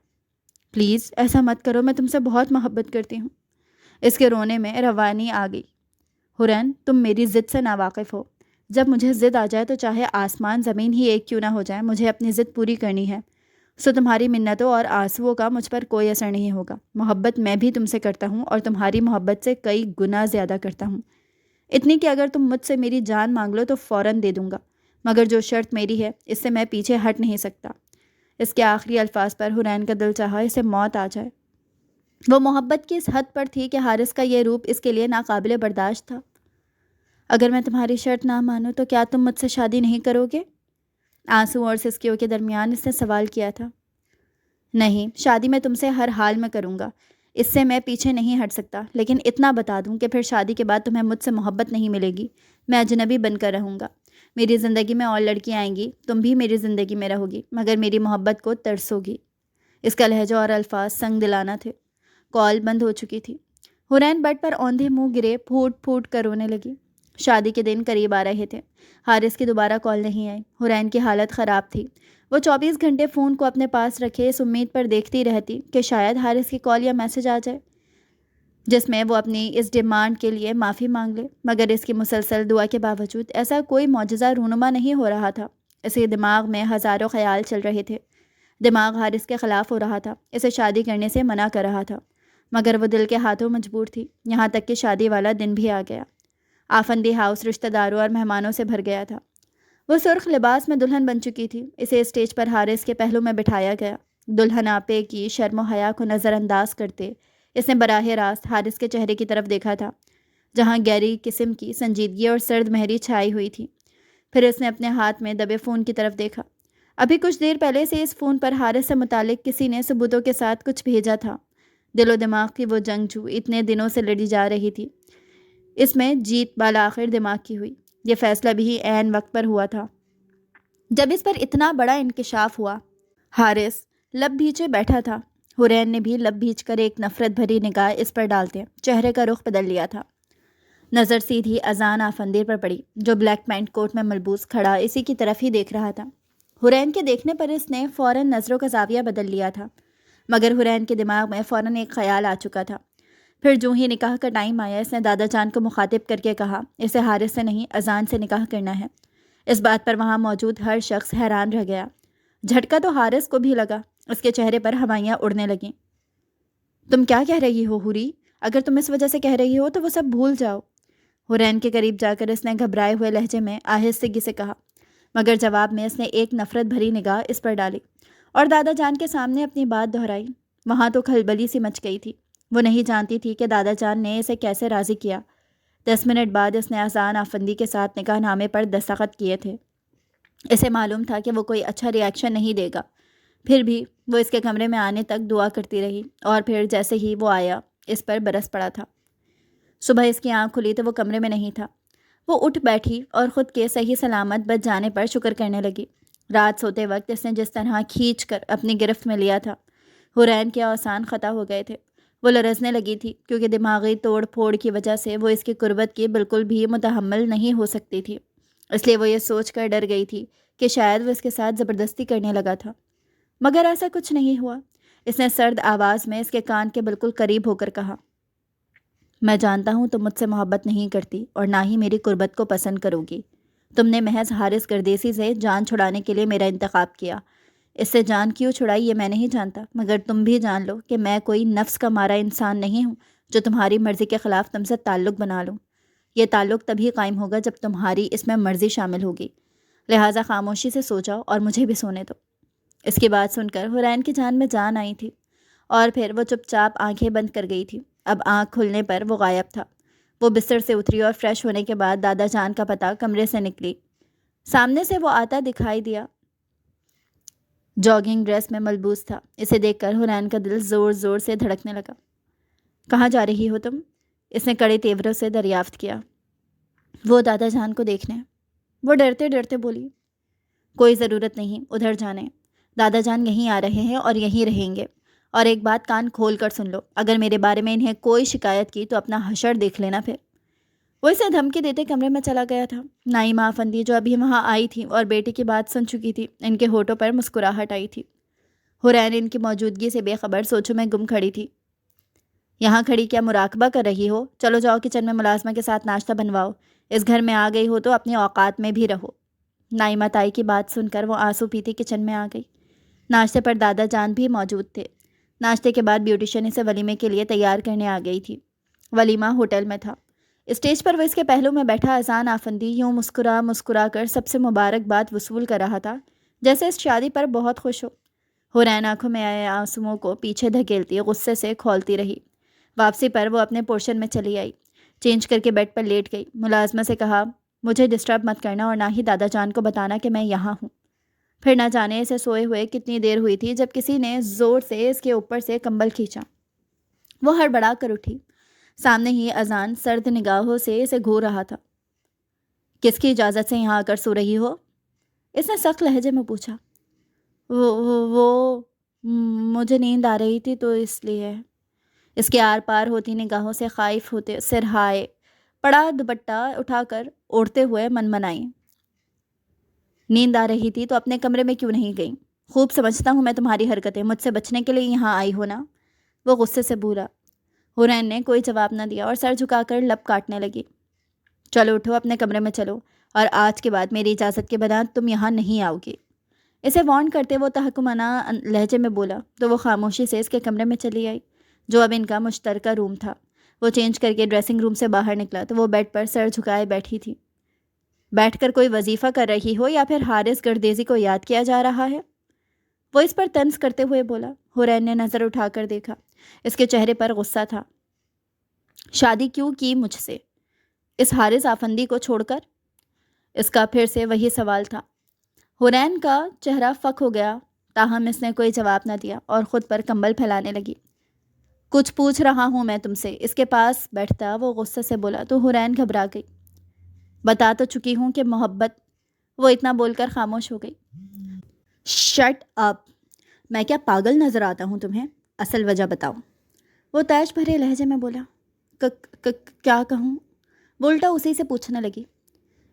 پلیز ایسا مت کرو، میں تم سے بہت محبت کرتی ہوں۔ اس کے رونے میں روانی آ گئی۔ حورین، تم میری ضد سے ناواقف ہو۔ جب مجھے ضد آ جائے تو چاہے آسمان زمین ہی ایک کیوں نہ ہو جائے، مجھے اپنی ضد پوری کرنی ہے۔ سو تمہاری منتوں اور آنسوؤں کا مجھ پر کوئی اثر نہیں ہوگا۔ محبت میں بھی تم سے کرتا ہوں اور تمہاری محبت سے کئی گنا زیادہ کرتا ہوں، اتنی کہ اگر تم مجھ سے میری جان مانگ لو تو فوراً دے دوں گا، مگر جو شرط میری ہے اس سے میں پیچھے ہٹ نہیں سکتا۔ اس کے آخری الفاظ پر حورین کا دل چاہا اسے موت آ جائے۔ وہ محبت کی اس حد پر تھی کہ حارث کا یہ روپ اس کے لیے ناقابل برداشت تھا۔ اگر میں تمہاری شرط نہ مانوں تو کیا تم مجھ سے شادی نہیں کرو گے؟ آنسو اور سسکیوں کے درمیان اس نے سوال کیا تھا۔ نہیں، شادی میں تم سے ہر حال میں کروں گا، اس سے میں پیچھے نہیں ہٹ سکتا، لیکن اتنا بتا دوں کہ پھر شادی کے بعد تمہیں مجھ سے محبت نہیں ملے گی، میں اجنبی بن کر رہوں گا۔ میری زندگی میں اور لڑکیاں آئیں گی، تم بھی میری زندگی میں رہو گی، مگر میری محبت کو ترسو گی۔ اس کا لہجہ اور الفاظ سنگ دلانہ تھے۔ کال بند ہو چکی تھی۔ حورین بیڈ پر اوندھے منہ گرے پھوٹ پھوٹ کر رونے لگی۔ شادی کے دن قریب آ رہے تھے۔ حارث کی دوبارہ کال نہیں آئی۔ حورین کی حالت خراب تھی۔ وہ 24 گھنٹے فون کو اپنے پاس رکھے اس امید پر دیکھتی رہتی کہ شاید حارث کی کال یا میسج آ جائے جس میں وہ اپنی اس ڈیمانڈ کے لیے معافی مانگ لے، مگر اس کی مسلسل دعا کے باوجود ایسا کوئی معجزہ رونما نہیں ہو رہا تھا۔ اس کے دماغ میں ہزاروں خیال چل رہے تھے۔ دماغ حارث کے خلاف ہو رہا تھا، اسے شادی کرنے سے منع کر رہا تھا، مگر وہ دل کے ہاتھوں مجبور تھی۔ یہاں تک کہ شادی والا دن بھی آ گیا۔ آفندی ہاؤس رشتہ داروں اور مہمانوں سے بھر گیا تھا۔ وہ سرخ لباس میں دلہن بن چکی تھی۔ اسے اسٹیج پر حارث کے پہلو میں بٹھایا گیا۔ دلہن آپے کی شرم و حیا کو نظر انداز کرتے اس نے براہ راست حارث کے چہرے کی طرف دیکھا تھا، جہاں گہری قسم کی سنجیدگی اور سرد مہری چھائی ہوئی تھی۔ پھر اس نے اپنے ہاتھ میں دبے فون کی طرف دیکھا۔ ابھی کچھ دیر پہلے سے اس فون پر حارث سے متعلق کسی نے ثبوتوں کے ساتھ کچھ بھیجا تھا۔ دل و دماغ کی وہ جنگجو اتنے دنوں سے لڑی جا رہی تھی، اس میں جیت بالآخر دماغ کی ہوئی۔ یہ فیصلہ بھی عین وقت پر ہوا تھا جب اس پر اتنا بڑا انکشاف ہوا۔ حارث لب بھیچے بیٹھا تھا۔ حورین نے بھی لب بھیچ کر ایک نفرت بھری نگاہ اس پر ڈالتے چہرے کا رخ بدل لیا تھا۔ نظر سیدھی اذان آفندی پر پڑی، جو بلیک پینٹ کوٹ میں ملبوس کھڑا اسی کی طرف ہی دیکھ رہا تھا۔ حورین کے دیکھنے پر اس نے فوراً نظروں کا زاویہ بدل لیا تھا، مگر حورین کے دماغ میں فوراً ایک خیال آ چکا تھا۔ پھر جو ہی نکاح کا ٹائم آیا، اس نے دادا جان کو مخاطب کر کے کہا، اسے حارث سے نہیں اذان سے نکاح کرنا ہے۔ اس بات پر وہاں موجود ہر شخص حیران رہ گیا۔ جھٹکا تو حارث کو بھی لگا۔ اس کے چہرے پر ہوائیاں اڑنے لگیں۔ تم کیا کہہ رہی ہو حوری؟ اگر تم اس وجہ سے کہہ رہی ہو تو وہ سب بھول جاؤ۔ حورین کے قریب جا کر اس نے گھبرائے ہوئے لہجے میں آہستگی سے کہا، مگر جواب میں اس نے ایک نفرت بھری نگاہ اس پر ڈالی اور دادا جان کے سامنے اپنی بات دہرائی۔ وہاں تو کھلبلی سی مچ گئی تھی۔ وہ نہیں جانتی تھی کہ دادا جان نے اسے کیسے راضی کیا۔ 10 منٹ بعد اس نے اذان آفندی کے ساتھ نکاح نامے پر دستخط کیے تھے۔ اسے معلوم تھا کہ وہ کوئی اچھا ری ایکشن نہیں دے گا، پھر بھی وہ اس کے کمرے میں آنے تک دعا کرتی رہی، اور پھر جیسے ہی وہ آیا اس پر برس پڑا تھا۔ صبح اس کی آنکھ کھلی تو وہ کمرے میں نہیں تھا۔ وہ اٹھ بیٹھی اور خود کے صحیح سلامت بچ جانے پر شکر کرنے لگی۔ رات سوتے وقت اس نے جس طرح کھینچ کر اپنی گرفت میں لیا تھا، حورین کے اوسان خطا ہو گئے تھے۔ وہ لرزنے لگی تھی کیونکہ دماغی توڑ پھوڑ کی وجہ سے وہ اس کی قربت کی بالکل بھی متحمل نہیں ہو سکتی تھی۔ اس لیے وہ یہ سوچ کر ڈر گئی تھی کہ شاید وہ اس کے ساتھ زبردستی کرنے لگا تھا، مگر ایسا کچھ نہیں ہوا۔ اس نے سرد آواز میں اس کے کان کے بالکل قریب ہو کر کہا، میں جانتا ہوں تم مجھ سے محبت نہیں کرتی اور نہ ہی میری قربت کو پسند کرو گی۔ تم نے محض حارث گردیسی سے جان چھڑانے کے لیے میرا انتخاب کیا۔ اس سے جان کیوں چھڑائی یہ میں نہیں جانتا، مگر تم بھی جان لو کہ میں کوئی نفس کا مارا انسان نہیں ہوں جو تمہاری مرضی کے خلاف تم سے تعلق بنا لوں۔ یہ تعلق تبھی قائم ہوگا جب تمہاری اس میں مرضی شامل ہوگی، لہٰذا خاموشی سے سو جاؤ اور مجھے بھی سونے دو۔ اس کی بات سن کر حورین کی جان میں جان آئی تھی، اور پھر وہ چپ چاپ آنکھیں بند کر گئی تھی۔ اب آنکھ کھلنے پر وہ غائب تھا۔ وہ بستر سے اتری اور فریش ہونے کے بعد دادا جان کا پتہ کمرے سے نکلی۔ سامنے سے وہ آتا دکھائی دیا۔ جاگنگ ڈریس میں ملبوس تھا۔ اسے دیکھ کر حورین کا دل زور زور سے دھڑکنے لگا۔ کہاں جا رہی ہو تم؟ اس نے کڑے تیوروں سے دریافت کیا۔ وہ دادا جان کو دیکھنے۔ وہ ڈرتے ڈرتے بولی، کوئی ضرورت نہیں ادھر جانے، دادا جان یہیں آ رہے ہیں اور یہیں رہیں گے۔ اور ایک بات کان کھول کر سن لو، اگر میرے بارے میں انہیں کوئی شکایت کی تو اپنا حشر دیکھ لینا۔ پھر وہ اسے دھمکی دیتے کمرے میں چلا گیا تھا۔ نائمہ آفندی جو ابھی وہاں آئی تھی اور بیٹی کی بات سن چکی تھی، ان کے ہونٹوں پر مسکراہٹ آئی تھی۔ حورین ان کی موجودگی سے بے خبر سوچوں میں گم کھڑی تھی۔ یہاں کھڑی کیا مراقبہ کر رہی ہو؟ چلو جاؤ کچن میں ملازمہ کے ساتھ ناشتہ بنواؤ۔ اس گھر میں آ گئی ہو تو اپنے اوقات میں بھی رہو۔ نائمہ تائی کی بات سن کر وہ آنسو پیتی کچن میں آ گئی۔ ناشتے پر دادا جان بھی موجود تھے۔ ناشتے کے بعد بیوٹیشین اسے ولیمے کے لیے تیار کرنے آ گئی تھی۔ ولیمہ ہوٹل میں تھا۔ اسٹیج پر وہ اس کے پہلو میں بیٹھا اذان آفندی یوں مسکرا کر سب سے مبارکباد وصول کر رہا تھا جیسے اس شادی پر بہت خوش ہو۔ حورین آنکھوں میں آئے آنسوؤں کو پیچھے دھکیلتی غصے سے کھولتی رہی۔ واپسی پر وہ اپنے پورشن میں چلی آئی، چینج کر کے بیڈ پر لیٹ گئی۔ ملازمہ سے کہا، مجھے ڈسٹرب مت کرنا اور نہ ہی دادا جان کو بتانا کہ میں یہاں ہوں۔ پھر نہ جانے اسے سوئے ہوئے کتنی دیر ہوئی تھی جب کسی نے زور سے اس کے اوپر سے کمبل کھینچا۔ وہ ہڑبڑا کر اٹھی۔ سامنے ہی اذان سرد نگاہوں سے اسے گھور رہا تھا۔ کس کی اجازت سے یہاں آ کر سو رہی ہو؟ اس نے سخت لہجے میں پوچھا۔ وہ مجھے نیند آ رہی تھی تو اس لیے۔ اس کے آر پار ہوتی نگاہوں سے خائف ہوتے سرہائے پڑا دوپٹہ اٹھا کر اوڑھتے ہوئے منمنائی، نیند آ رہی تھی تو اپنے کمرے میں کیوں نہیں گئی؟ خوب سمجھتا ہوں میں تمہاری حرکتیں، مجھ سے بچنے کے لیے یہاں آئی ہو نا؟ وہ غصے سے بولا۔ حورین نے کوئی جواب نہ دیا اور سر جھکا کر لب کاٹنے لگی۔ چلو اٹھو، اپنے کمرے میں چلو، اور آج کے بعد میری اجازت کے بغیر تم یہاں نہیں آؤ گی۔ اسے وارن کرتے وہ تحکمانہ لہجے میں بولا تو وہ خاموشی سے اس کے کمرے میں چلی آئی جو اب ان کا مشترکہ روم تھا۔ وہ چینج کر کے ڈریسنگ روم سے باہر نکلا تو وہ بیڈ پر سر جھکائے بیٹھی تھی۔ بیٹھ کر کوئی وظیفہ کر رہی ہو یا پھر حارث گردیزی کو یاد کیا جا رہا ہے؟ وہ اس پر طنز کرتے ہوئے بولا۔ حورین نے نظر اٹھا کر دیکھا، اس کے چہرے پر غصہ تھا۔ شادی کیوں کی مجھ سے اس حارث آفندی کو چھوڑ کر؟ اس کا پھر سے وہی سوال تھا۔ حورین کا چہرہ فک ہو گیا، تاہم اس نے کوئی جواب نہ دیا اور خود پر کمبل پھیلانے لگی۔ کچھ پوچھ رہا ہوں میں تم سے، اس کے پاس بیٹھتا وہ غصے سے بولا تو حورین گھبرا گئی۔ بتا تو چکی ہوں کہ محبت۔ وہ اتنا بول کر خاموش ہو گئی۔ شٹ اپ، میں کیا پاگل نظر آتا ہوں تمہیں؟ اصل وجہ بتاؤ۔ وہ تیش بھرے لہجے میں بولا۔ کیا کہوں؟ وہ الٹا اسی سے پوچھنے لگی۔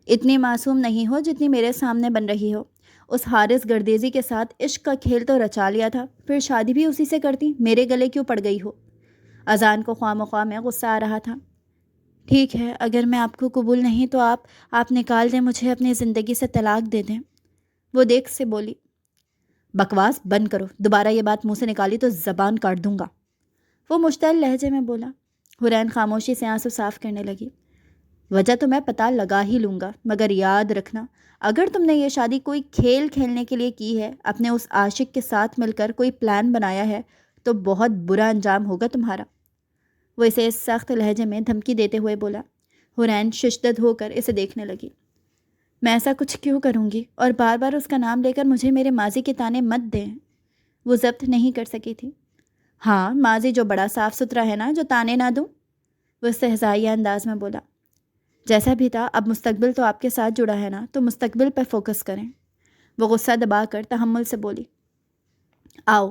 اتنی معصوم نہیں ہو جتنی میرے سامنے بن رہی ہو۔ اس حارث گردیزی کے ساتھ عشق کا کھیل تو رچا لیا تھا، پھر شادی بھی اسی سے کرتی، میرے گلے کیوں پڑ گئی ہو؟ اذان کو خواہ مخواہ میں غصہ آ رہا تھا۔ ٹھیک ہے، اگر میں آپ کو قبول نہیں تو آپ نکال دیں، مجھے اپنی زندگی سے طلاق دے دیں۔ وہ دیکھ سے بولی۔ بکواس بند کرو، دوبارہ یہ بات منہ سے نکالی تو زبان کاٹ دوں گا۔ وہ مشتعل لہجے میں بولا۔ حورین خاموشی سے آنسو صاف کرنے لگی۔ وجہ تو میں پتہ لگا ہی لوں گا، مگر یاد رکھنا، اگر تم نے یہ شادی کوئی کھیل کھیلنے کے لیے کی ہے، اپنے اس عاشق کے ساتھ مل کر کوئی پلان بنایا ہے، تو بہت برا انجام ہوگا تمہارا۔ وہ اسے سخت لہجے میں دھمکی دیتے ہوئے بولا۔ حورین ششدر ہو کر اسے دیکھنے لگی۔ میں ایسا کچھ کیوں کروں گی؟ اور بار بار اس کا نام لے کر مجھے میرے ماضی کے تانے مت دیں۔ وہ ضبط نہیں کر سکی تھی۔ ہاں، ماضی جو بڑا صاف ستھرا ہے نا، جو تانے نہ دوں؟ وہ استہزائیہ انداز میں بولا۔ جیسا بھی تھا، اب مستقبل تو آپ کے ساتھ جڑا ہے نا، تو مستقبل پر فوکس کریں۔ وہ غصہ دبا کر تحمل سے بولی۔ آؤ،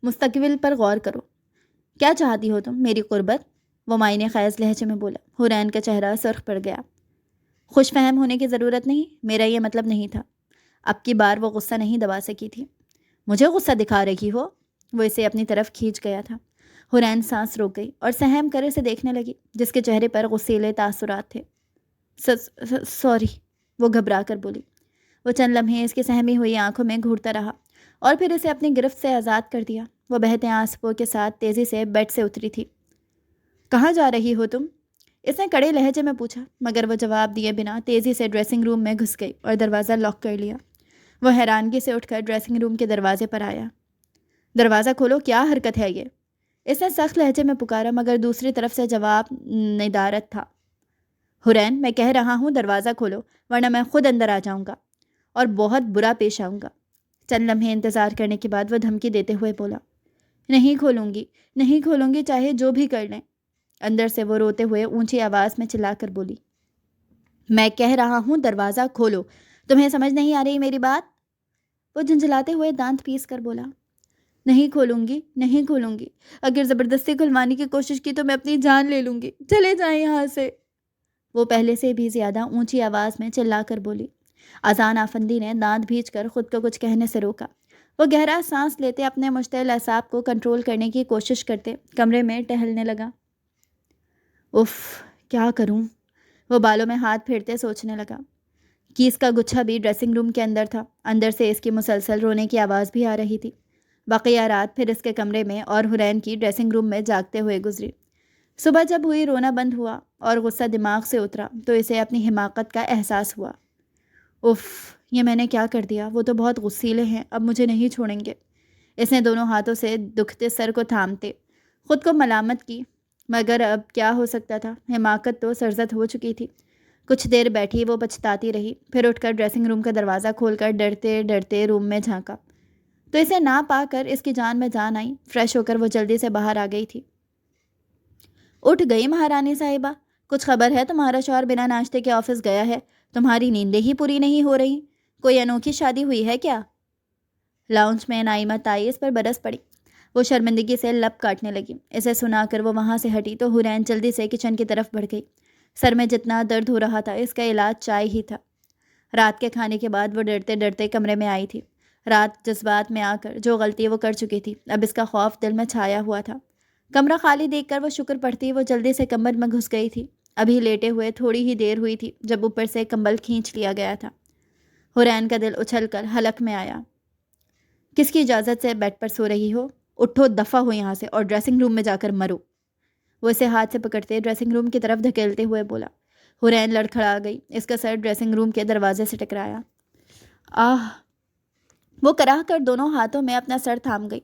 مستقبل پر غور کرو۔ کیا چاہتی ہو تم؟ میری قربت؟ وہ معنی خیز لہجے میں بولا۔ حورین کا چہرہ سرخ پڑ گیا۔ خوش فہم ہونے کی ضرورت نہیں، میرا یہ مطلب نہیں تھا۔ اب کی بار وہ غصہ نہیں دبا سکی تھی۔ مجھے غصہ دکھا رہی ہو؟ وہ اسے اپنی طرف کھینچ گیا تھا۔ حورین سانس روک گئی اور سہم کر اسے دیکھنے لگی جس کے چہرے پر غصیلے تاثرات تھے۔ سوری، وہ گھبرا کر بولی۔ وہ چند لمحے اس کی سہمی ہوئی آنکھوں میں گھورتا رہا اور پھر اسے اپنی گرفت سے آزاد کر دیا۔ وہ بہتے آنسوؤں کے ساتھ تیزی سے بیڈ سے اتری تھی۔ کہاں جا رہی ہو تم؟ اس نے کڑے لہجے میں پوچھا، مگر وہ جواب دیے بنا تیزی سے ڈریسنگ روم میں گھس گئی اور دروازہ لاک کر لیا۔ وہ حیرانگی سے اٹھ کر ڈریسنگ روم کے دروازے پر آیا۔ دروازہ کھولو، کیا حرکت ہے یہ؟ اس نے سخت لہجے میں پکارا، مگر دوسری طرف سے جواب ندارت تھا۔ حورین، میں کہہ رہا ہوں دروازہ کھولو، ورنہ میں خود اندر آ جاؤں گا اور بہت برا پیش آؤں گا۔ چند لمحے انتظار کرنے کے بعد وہ دھمکی دیتے ہوئے بولا۔ نہیں کھولوں گی، نہیں کھولوں گی، چاہے جو بھی کر لیں۔ اندر سے وہ روتے ہوئے اونچی آواز میں چلا کر بولی۔ میں کہہ رہا ہوں دروازہ کھولو، تمہیں سمجھ نہیں آ رہی میری بات؟ وہ جھنجھلاتے ہوئے دانت پیس کر بولا۔ نہیں کھولوں گی، نہیں کھولوں گی، اگر زبردستی کھلوانے کی کوشش کی تو میں اپنی جان لے لوں گی، چلے جائیں یہاں سے۔ وہ پہلے سے بھی زیادہ اونچی آواز میں چلا کر بولی۔ اذان آفندی نے دانت بھینچ کر خود کو کچھ کہنے سے روکا۔ وہ گہرا سانس لیتے اپنے مشتعل اعصاب کو کنٹرول کرنے کی کوشش کرتے کمرے میں ٹہلنے لگا۔ اف، کیا کروں؟ وہ بالوں میں ہاتھ پھیرتے سوچنے لگا۔ کیس کا گچھا بھی ڈریسنگ روم کے اندر تھا۔ اندر سے اس کی مسلسل رونے کی آواز بھی آ رہی تھی۔ بقیہ رات پھر اس کے کمرے میں اور حرین کی ڈریسنگ روم میں جاگتے ہوئے گزری۔ صبح جب ہوئی رونا بند ہوا اور غصہ دماغ سے اترا تو اسے اپنی حماقت کا احساس ہوا۔ اف، یہ میں نے کیا کر دیا؟ وہ تو بہت غصیلے ہیں، اب مجھے نہیں چھوڑیں گے۔ اس نے دونوں ہاتھوں سے دکھتے سر کو تھامتے خود کو ملامت کی، مگر اب کیا ہو سکتا تھا؟ حماقت تو سرزد ہو چکی تھی۔ کچھ دیر بیٹھی وہ پچھتاتی رہی، پھر اٹھ کر ڈریسنگ روم کا دروازہ کھول کر ڈرتے ڈرتے روم میں جھانکا تو اسے نہ پا کر اس کی جان میں جان آئی۔ فریش ہو کر وہ جلدی سے باہر آ گئی تھی۔ اٹھ گئی مہارانی صاحبہ، کچھ خبر ہے؟ تمہارا شوہر بنا ناشتے کے آفس گیا ہے، تمہاری نیندیں ہی پوری نہیں ہو رہی، کوئی انوکھی شادی ہوئی ہے کیا؟ لاؤنج میں نائمہ تائی اس پر برس پڑی۔ وہ شرمندگی سے لب کاٹنے لگی۔ اسے سنا کر وہ وہاں سے ہٹی تو حرین جلدی سے کچن کی طرف بڑھ گئی۔ سر میں جتنا درد ہو رہا تھا اس کا علاج چائے ہی تھا۔ رات کے کھانے کے بعد وہ ڈرتے ڈرتے کمرے میں آئی تھی۔ رات جذبات میں آ کر جو غلطی وہ کر چکی تھی، اب اس کا خوف دل میں چھایا ہوا تھا۔ کمرہ خالی دیکھ کر وہ شکر پڑھتی وہ جلدی سے کمبل میں گھس گئی تھی۔ ابھی لیٹے ہوئے تھوڑی ہی دیر ہوئی تھی جب اوپر سے کمبل کھینچ لیا گیا تھا۔ حرین کا دل اچھل کر حلق میں آیا۔ کس کی اجازت سے بیڈ پر سو رہی ہو؟ اٹھو، دفع ہو یہاں سے اور ڈریسنگ روم میں جا کر مرو۔ وہ اسے ہاتھ سے پکڑتے ڈریسنگ روم کی طرف دھکیلتے ہوئے بولا۔ حرین لڑکھڑا گئی۔ اس کا سر ڈریسنگ روم کے دروازے سے ٹکرایا۔ آہ! وہ کراہ کر دونوں ہاتھوں میں اپنا سر تھام گئی۔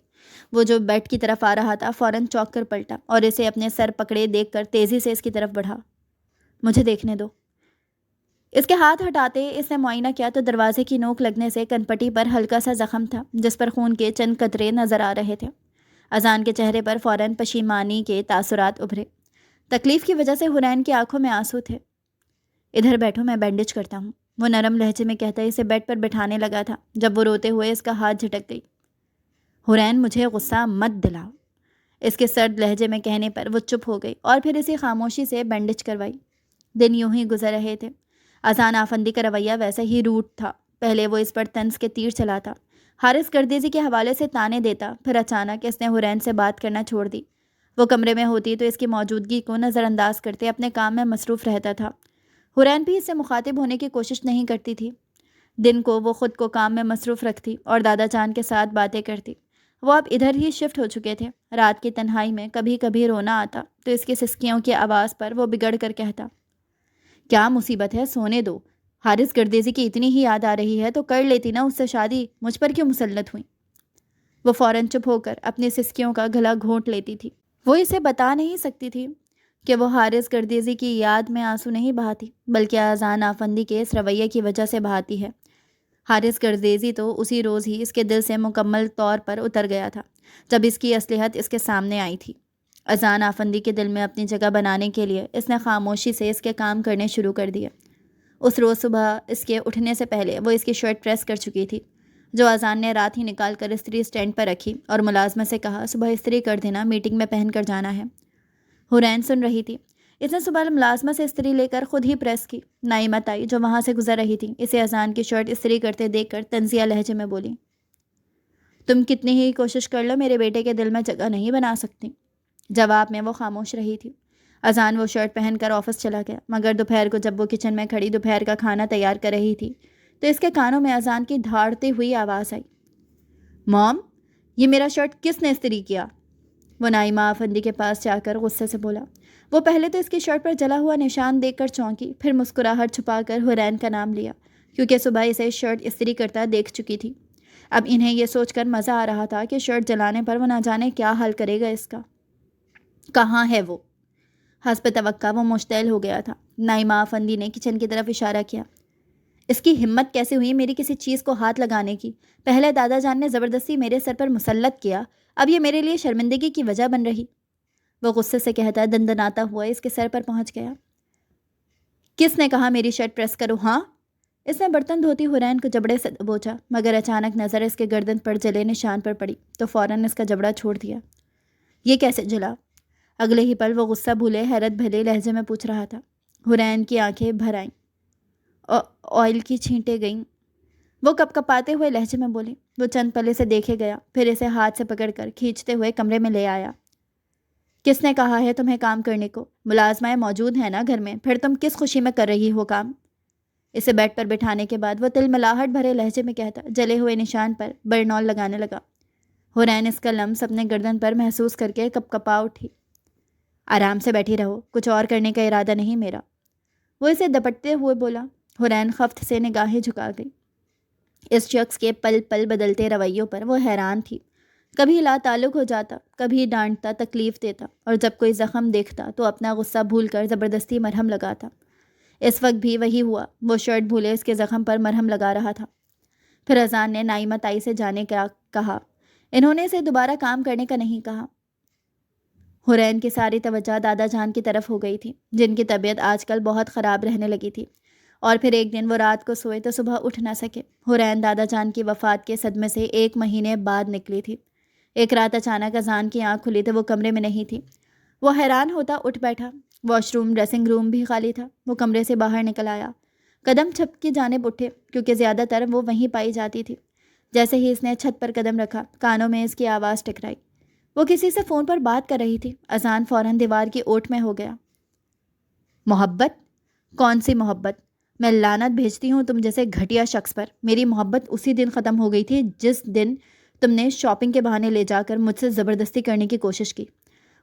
وہ جو بیڈ کی طرف آ رہا تھا فوراً چونک کر پلٹا اور اسے اپنے سر پکڑے دیکھ کر تیزی سے اس کی طرف بڑھا۔ مجھے دیکھنے دو۔ اس کے ہاتھ ہٹاتے اس نے معائنہ کیا تو دروازے کی نوک لگنے سے کنپٹی پر ہلکا سا زخم تھا جس پر خون کے چند قطرے نظر آ رہے تھے۔ اذان کے چہرے پر فوراً پشیمانی کے تاثرات ابھرے۔ تکلیف کی وجہ سے حرین کی آنکھوں میں آنسو تھے۔ ادھر بیٹھو، میں بینڈیج کرتا ہوں، وہ نرم لہجے میں کہتا اسے بیڈ پر بٹھانے لگا تھا جب وہ روتے ہوئے اس کا ہاتھ جھٹک گئی۔ حرین، مجھے غصہ مت دلاؤ، اس کے سرد لہجے میں کہنے پر وہ چپ ہو گئی اور پھر اسی خاموشی سے بینڈیج کروائی۔ دن یوں ہی گزر رہے تھے۔ اذان آفندی کا رویہ ویسا ہی روٹ تھا۔ پہلے وہ اس پر طنز کے تیر چلاتا، حارث گردیزی کے حوالے سے تانے دیتا، پھر اچانک اس نے حرین سے بات کرنا چھوڑ دی۔ وہ کمرے میں ہوتی تو اس کی موجودگی کو نظر انداز کرتے اپنے کام میں مصروف رہتا تھا۔ حرین بھی اس سے مخاطب ہونے کی کوشش نہیں کرتی تھی۔ دن کو وہ خود کو کام میں مصروف رکھتی اور دادا جان کے ساتھ باتیں کرتی۔ وہ اب ادھر ہی شفٹ ہو چکے تھے۔ رات کی تنہائی میں کبھی کبھی رونا آتا تو اس کی سسکیوں کی آواز پر وہ بگڑ کر کہتا، کیا مصیبت ہے، سونے دو، حارث گردیزی کی اتنی ہی یاد آ رہی ہے تو کر لیتی نا اس سے شادی، مجھ پر کیوں مسلط ہوئی؟ وہ فوراً چپ ہو کر اپنی سسکیوں کا گلا گھونٹ لیتی تھی۔ وہ اسے بتا نہیں سکتی تھی کہ وہ حارث گردیزی کی یاد میں آنسو نہیں بہاتی بلکہ اذان آفندی کے اس رویے کی وجہ سے بہاتی ہے۔ حارث گردیزی تو اسی روز ہی اس کے دل سے مکمل طور پر اتر گیا تھا جب اس کی اصلیت اس کے سامنے آئی تھی۔ اذان آفندی کے دل میں اپنی جگہ بنانے کے لیے اس نے خاموشی سے اس کے کام کرنے شروع کر دیے۔ اس روز صبح اس کے اٹھنے سے پہلے وہ اس کی شرٹ پریس کر چکی تھی جو اذان نے رات ہی نکال کر استری اسٹینڈ پر رکھی اور ملازمہ سے کہا، صبح استری کر دینا، میٹنگ میں پہن کر جانا ہے۔ حرین سن رہی تھی۔ اس نے صبح ملازمہ سے استری لے کر خود ہی پریس کی۔ نائمہ تائی جو وہاں سے گزر رہی تھی اسے اذان کی شرٹ استری کرتے دیکھ کر طنزیہ لہجے میں بولی، تم کتنی ہی کوشش کر لو میرے بیٹے کے دل میں جگہ نہیں بنا سکتی۔ جواب میں وہ خاموش رہی تھی۔ اذان وہ شرٹ پہن کر آفس چلا گیا، مگر دوپہر کو جب وہ کچن میں کھڑی دوپہر کا کھانا تیار کر رہی تھی تو اس کے کانوں میں اذان کی دھاڑتی ہوئی آواز آئی، موم، یہ میرا شرٹ کس نے استری کیا؟ وہ نائمہ آفندی کے پاس جا کر غصے سے بولا۔ وہ پہلے تو اس کی شرٹ پر جلا ہوا نشان دیکھ کر چونکی، پھر مسکراہٹ چھپا کر حرین کا نام لیا کیونکہ صبح اسے شرٹ استری کرتا دیکھ چکی تھی۔ اب انہیں یہ سوچ کر مزہ آ رہا تھا کہ شرٹ جلانے پر وہ نہ جانے کیا حل کرے گا اس کا۔ کہاں ہے وہ؟ حسب توقع وہ مشتعل ہو گیا تھا۔ نائمہ آفندی نے کچن کی طرف اشارہ کیا۔ اس کی ہمت کیسے ہوئی میری کسی چیز کو ہاتھ لگانے کی؟ پہلے دادا جان نے زبردستی میرے سر پر مسلط کیا، اب یہ میرے لیے شرمندگی کی وجہ بن رہی۔ وہ غصے سے کہتا دندناتا ہوا اس کے سر پر پہنچ گیا۔ کس نے کہا میری شرٹ پریس کرو؟ ہاں؟ اس نے برتن دھوتی حرین کو جبڑے سے دبوچا، مگر اچانک نظر اس کے گردن پر جلے نشان پر پڑی تو فوراً اس کا جبڑا چھوڑ دیا۔ یہ کیسے جلا؟ اگلے ہی پل وہ غصہ بھولے حیرت بھرے لہجے میں پوچھ رہا تھا۔ حرین کی آنکھیں بھر آئیں، آئل کی چھینٹیں گئیں۔ وہ کپکپاتے ہوئے لہجے میں بولی۔ وہ چند پلے سے دیکھے گیا، پھر اسے ہاتھ سے پکڑ کر کھینچتے ہوئے کمرے میں لے آیا۔ کس نے کہا ہے تمہیں کام کرنے کو؟ ملازمائیں موجود ہیں نا گھر میں، پھر تم کس خوشی میں کر رہی ہو کام؟ اسے بیڈ پر بٹھانے کے بعد وہ تلملاہٹ بھرے لہجے میں کہتا، جلے ہوئے نشان پر برنول لگانے لگا۔ حورین اس کا لمس اپنے گردن پر محسوس کر کے کپکپا اٹھی۔ آرام سے بیٹھی رہو، کچھ اور کرنے کا ارادہ نہیں میرا، وہ اسے دپٹتے ہوئے بولا۔ حورین خفت سے نگاہیں جھکا گئی۔ اس شخص کے پل پل بدلتے رویوں پر وہ حیران تھی۔ کبھی لا تعلق ہو جاتا، کبھی ڈانٹتا، تکلیف دیتا، اور جب کوئی زخم دیکھتا تو اپنا غصہ بھول کر زبردستی مرہم لگاتا۔ اس وقت بھی وہی ہوا، وہ شرٹ بھولے اس کے زخم پر مرہم لگا رہا تھا۔ پھر اذان نے نائمہ تائی سے جانے کا کہا۔ انہوں نے اسے دوبارہ کام کرنے کا نہیں کہا۔ حورین کی ساری توجہ دادا جان کی طرف ہو گئی تھی، جن کی طبیعت آج کل بہت خراب رہنے لگی تھی، اور پھر ایک دن وہ رات کو سوئے تو صبح اٹھ نہ سکے۔ حورین دادا جان کی وفات کے صدمے سے 1 مہینے بعد نکلی تھی۔ ایک رات اچانک اذان کی آنکھ کھلی تو وہ کمرے میں نہیں تھی۔ وہ حیران ہوتا اٹھ بیٹھا۔ واش روم، ڈریسنگ روم بھی خالی تھا۔ وہ کمرے سے باہر نکل آیا، قدم چھت کی جانب اٹھے، کیونکہ زیادہ تر وہ وہیں پائی جاتی تھی۔ جیسے ہی اس نے چھت پر قدم رکھا، کانوں میں اس کی آواز ٹکرائی۔ وہ کسی سے فون پر بات کر رہی تھی۔ اذان فوراً دیوار کی اوٹ میں ہو گیا۔ محبت؟ کون سی محبت؟ میں لعنت بھیجتی ہوں تم جیسے گھٹیا شخص پر۔ میری محبت اسی دن ختم ہو گئی تھی جس دن تم نے شاپنگ کے بہانے لے جا کر مجھ سے زبردستی کرنے کی کوشش کی۔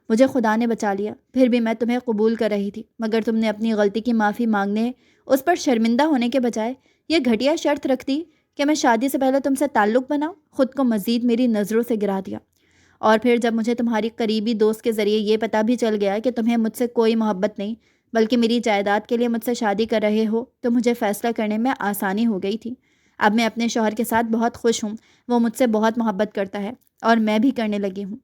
مجھے خدا نے بچا لیا، پھر بھی میں تمہیں قبول کر رہی تھی، مگر تم نے اپنی غلطی کی معافی مانگنے، اس پر شرمندہ ہونے کے بجائے یہ گھٹیا شرط رکھ دی کہ میں شادی سے پہلے تم سے تعلق بناؤں۔ خود کو مزید میری نظروں سے گرا دیا، اور پھر جب مجھے تمہاری قریبی دوست کے ذریعے یہ پتہ بھی چل گیا کہ تمہیں مجھ سے کوئی محبت نہیں بلکہ میری جائیداد کے لیے مجھ سے شادی کر رہے ہو، تو مجھے فیصلہ کرنے میں آسانی ہو گئی تھی۔ اب میں اپنے شوہر کے ساتھ بہت خوش ہوں، وہ مجھ سے بہت محبت کرتا ہے اور میں بھی کرنے لگی ہوں۔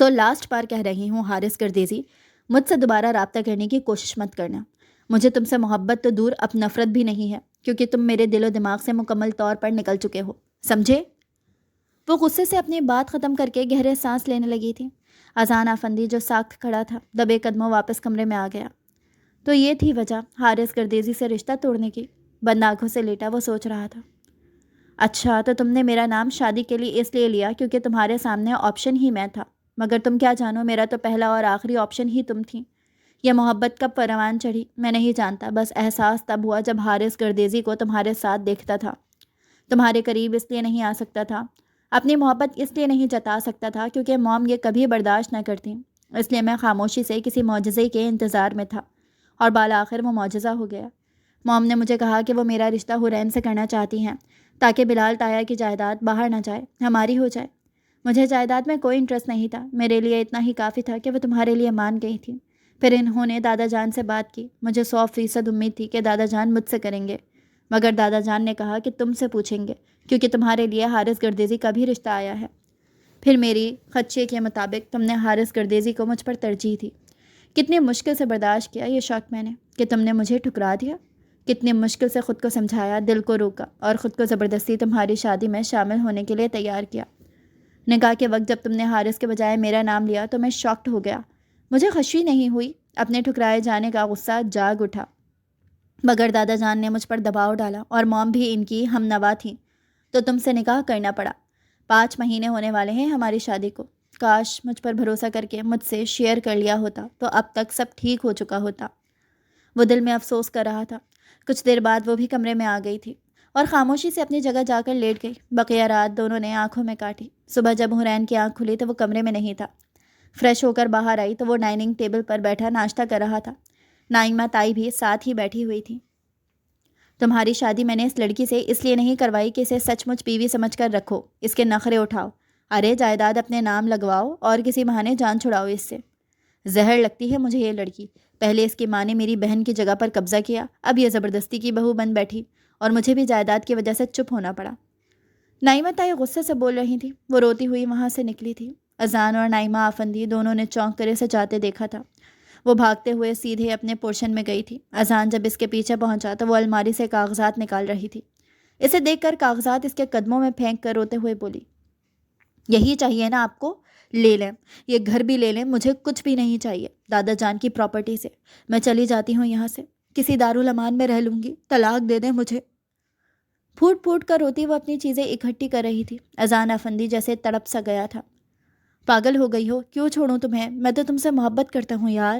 لاسٹ بار کہہ رہی ہوں حارث گردیزی، مجھ سے دوبارہ رابطہ کرنے کی کوشش مت کرنا۔ مجھے تم سے محبت تو دور، اب نفرت بھی نہیں ہے، کیونکہ تم میرے دل و دماغ سے مکمل طور پر نکل چکے ہو، سمجھے؟ وہ غصے سے اپنی بات ختم کر کے گہرے سانس لینے لگی تھی۔ اذان آفندی جو ساکت کھڑا تھا، دبے قدموں واپس کمرے میں آ گیا۔ تو یہ تھی وجہ حارث گردیزی سے رشتہ توڑنے کی؟ بند آنکھوں سے لیٹا وہ سوچ رہا تھا۔ اچھا، تو تم نے میرا نام شادی کے لیے اس لیے لیا کیونکہ تمہارے سامنے آپشن ہی میں تھا، مگر تم کیا جانو میرا تو پہلا اور آخری آپشن ہی تم تھی۔ یہ محبت کب پروان چڑھی میں نہیں جانتا، بس احساس تب ہوا جب حارث گردیزی کو تمہارے ساتھ دیکھتا تھا۔ تمہارے قریب اس لیے نہیں آ سکتا تھا، اپنی محبت اس لیے نہیں جتا سکتا تھا کیونکہ موم یہ کبھی برداشت نہ کرتی، اس لیے میں خاموشی سے کسی معجزے کے انتظار میں تھا، اور بالآخر وہ معجزہ ہو گیا۔ موم نے مجھے کہا کہ وہ میرا رشتہ حورین سے کرنا چاہتی ہیں تاکہ بلال تایا کی جائیداد باہر نہ جائے، ہماری ہو جائے۔ مجھے جائیداد میں کوئی انٹرسٹ نہیں تھا، میرے لیے اتنا ہی کافی تھا کہ وہ تمہارے لیے مان گئی تھی۔ پھر انہوں نے دادا جان سے بات کی، مجھے 100% امید تھی کہ دادا جان مجھ سے کریں گے، مگر دادا جان نے کہا کہ تم سے پوچھیں گے کیونکہ تمہارے لیے حارث گردیزی کا بھی رشتہ آیا ہے۔ پھر میری خدشے کے مطابق تم نے حارث گردیزی کو مجھ پر ترجیح دی۔ کتنی مشکل سے برداشت کیا یہ شک میں نے کہ تم نے مجھے ٹھکرا دیا، کتنی مشکل سے خود کو سمجھایا، دل کو روکا، اور خود کو زبردستی تمہاری شادی میں شامل ہونے کے لیے تیار کیا۔ نکاح کے وقت جب تم نے حارث کے بجائے میرا نام لیا تو میں شاکڈ ہو گیا، مجھے خوشی نہیں ہوئی، اپنے ٹھکرائے جانے کا غصہ جاگ اٹھا، مگر دادا جان نے مجھ پر دباؤ ڈالا اور موم بھی ان کی ہم نوا تھیں، تو تم سے نکاح کرنا پڑا۔ 5 مہینے ہونے والے ہیں ہماری شادی کو، کاش مجھ پر بھروسہ کر کے مجھ سے شیئر کر لیا ہوتا تو اب تک سب ٹھیک ہو چکا ہوتا۔ وہ دل میں افسوس کر رہا تھا۔ کچھ دیر بعد وہ بھی کمرے میں آ گئی تھی اور خاموشی سے اپنی جگہ جا کر لیٹ گئی۔ بقیہ رات دونوں نے آنکھوں میں کاٹی۔ صبح جب حورین کی آنکھ کھلی تو وہ کمرے میں نہیں تھا۔ فریش ہو کر باہر آئی تو وہ ڈائننگ ٹیبل پر بیٹھا ناشتہ کر رہا تھا۔ نائمہ تائی بھی ساتھ ہی بیٹھی ہوئی تھی۔ تمہاری شادی میں نے اس لڑکی سے اس لیے نہیں کروائی کہ اسے سچ مچ بیوی سمجھ کر رکھو، اس کے نخرے اٹھاؤ، ارے جائیداد اپنے نام لگواؤ اور کسی بہانے جان چھڑاؤ اس سے۔ زہر لگتی ہے مجھے یہ لڑکی، پہلے اس کی ماں نے میری بہن کی جگہ پر قبضہ کیا، اب یہ زبردستی کی بہو بن بیٹھی اور مجھے بھی جائیداد کی وجہ سے چپ ہونا پڑا۔ نائمہ تائی غصے سے بول رہی تھی، وہ روتی ہوئی وہاں سے نکلی تھی۔ اذان اور نائمہ آفندی دونوں نے چونک کر اسے جاتے دیکھا تھا۔ وہ بھاگتے ہوئے سیدھے اپنے پورشن میں گئی تھی۔ اذان جب اس کے پیچھے پہنچا تو وہ الماری سے کاغذات نکال رہی تھی۔ اسے دیکھ کر کاغذات اس کے قدموں میں پھینک کر روتے ہوئے بولی، یہی چاہیے نا آپ کو؟ لے لیں، یہ گھر بھی لے لیں، مجھے کچھ بھی نہیں چاہیے دادا جان کی پراپرٹی سے۔ میں چلی جاتی ہوں یہاں سے، کسی دارالامان میں رہ لوں گی، طلاق دے دیں مجھے۔ پھوٹ پھوٹ کر روتی وہ اپنی چیزیں اکٹھی کر رہی تھی۔ اذان افندی جیسے تڑپ سا گیا تھا۔ پاگل ہو گئی ہو، کیوں چھوڑوں تمہیں؟ میں تو تم سے محبت کرتا ہوں یار۔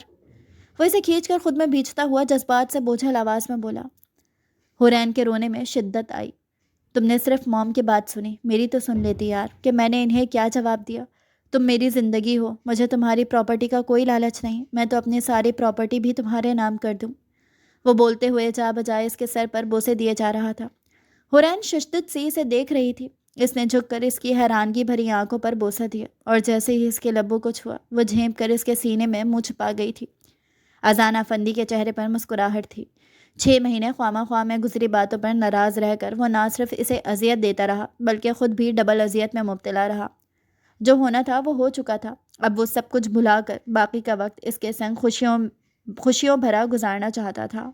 وہ اسے کھینچ کر خود میں بھیجتا ہوا جذبات سے بوجھل آواز میں بولا۔ حورین کے رونے میں شدت آئی۔ تم نے صرف موم کی بات سنی، میری تو سن لیتی یار، کہ میں نے انہیں کیا جواب دیا۔ تم میری زندگی ہو، مجھے تمہاری پراپرٹی کا کوئی لالچ نہیں، میں تو اپنی ساری پراپرٹی بھی تمہارے نام کر دوں۔ وہ بولتے ہوئے جا بجائے اس کے سر پر بوسے دیے جا رہا تھا۔ حورین ششدت سی اسے دیکھ رہی تھی۔ اس نے جھک کر اس کی حیرانگی بھری آنکھوں پر بوسہ دیا، اور جیسے ہی اس کے لبوں کو چھوا، وہ جھینپ کر اس کے سینے میں منہ چھپا گئی تھی۔ اذان افندی کے چہرے پر مسکراہٹ تھی۔ 6 مہینے خواہ مخواہ میں گزری باتوں پر ناراض رہ کر وہ نہ صرف اسے اذیت دیتا رہا بلکہ خود بھی ڈبل اذیت میں مبتلا رہا۔ جو ہونا تھا وہ ہو چکا تھا۔ اب وہ سب کچھ بھلا کر باقی کا وقت اس کے سنگ خوشیوں بھرا گزارنا چاہتا تھا۔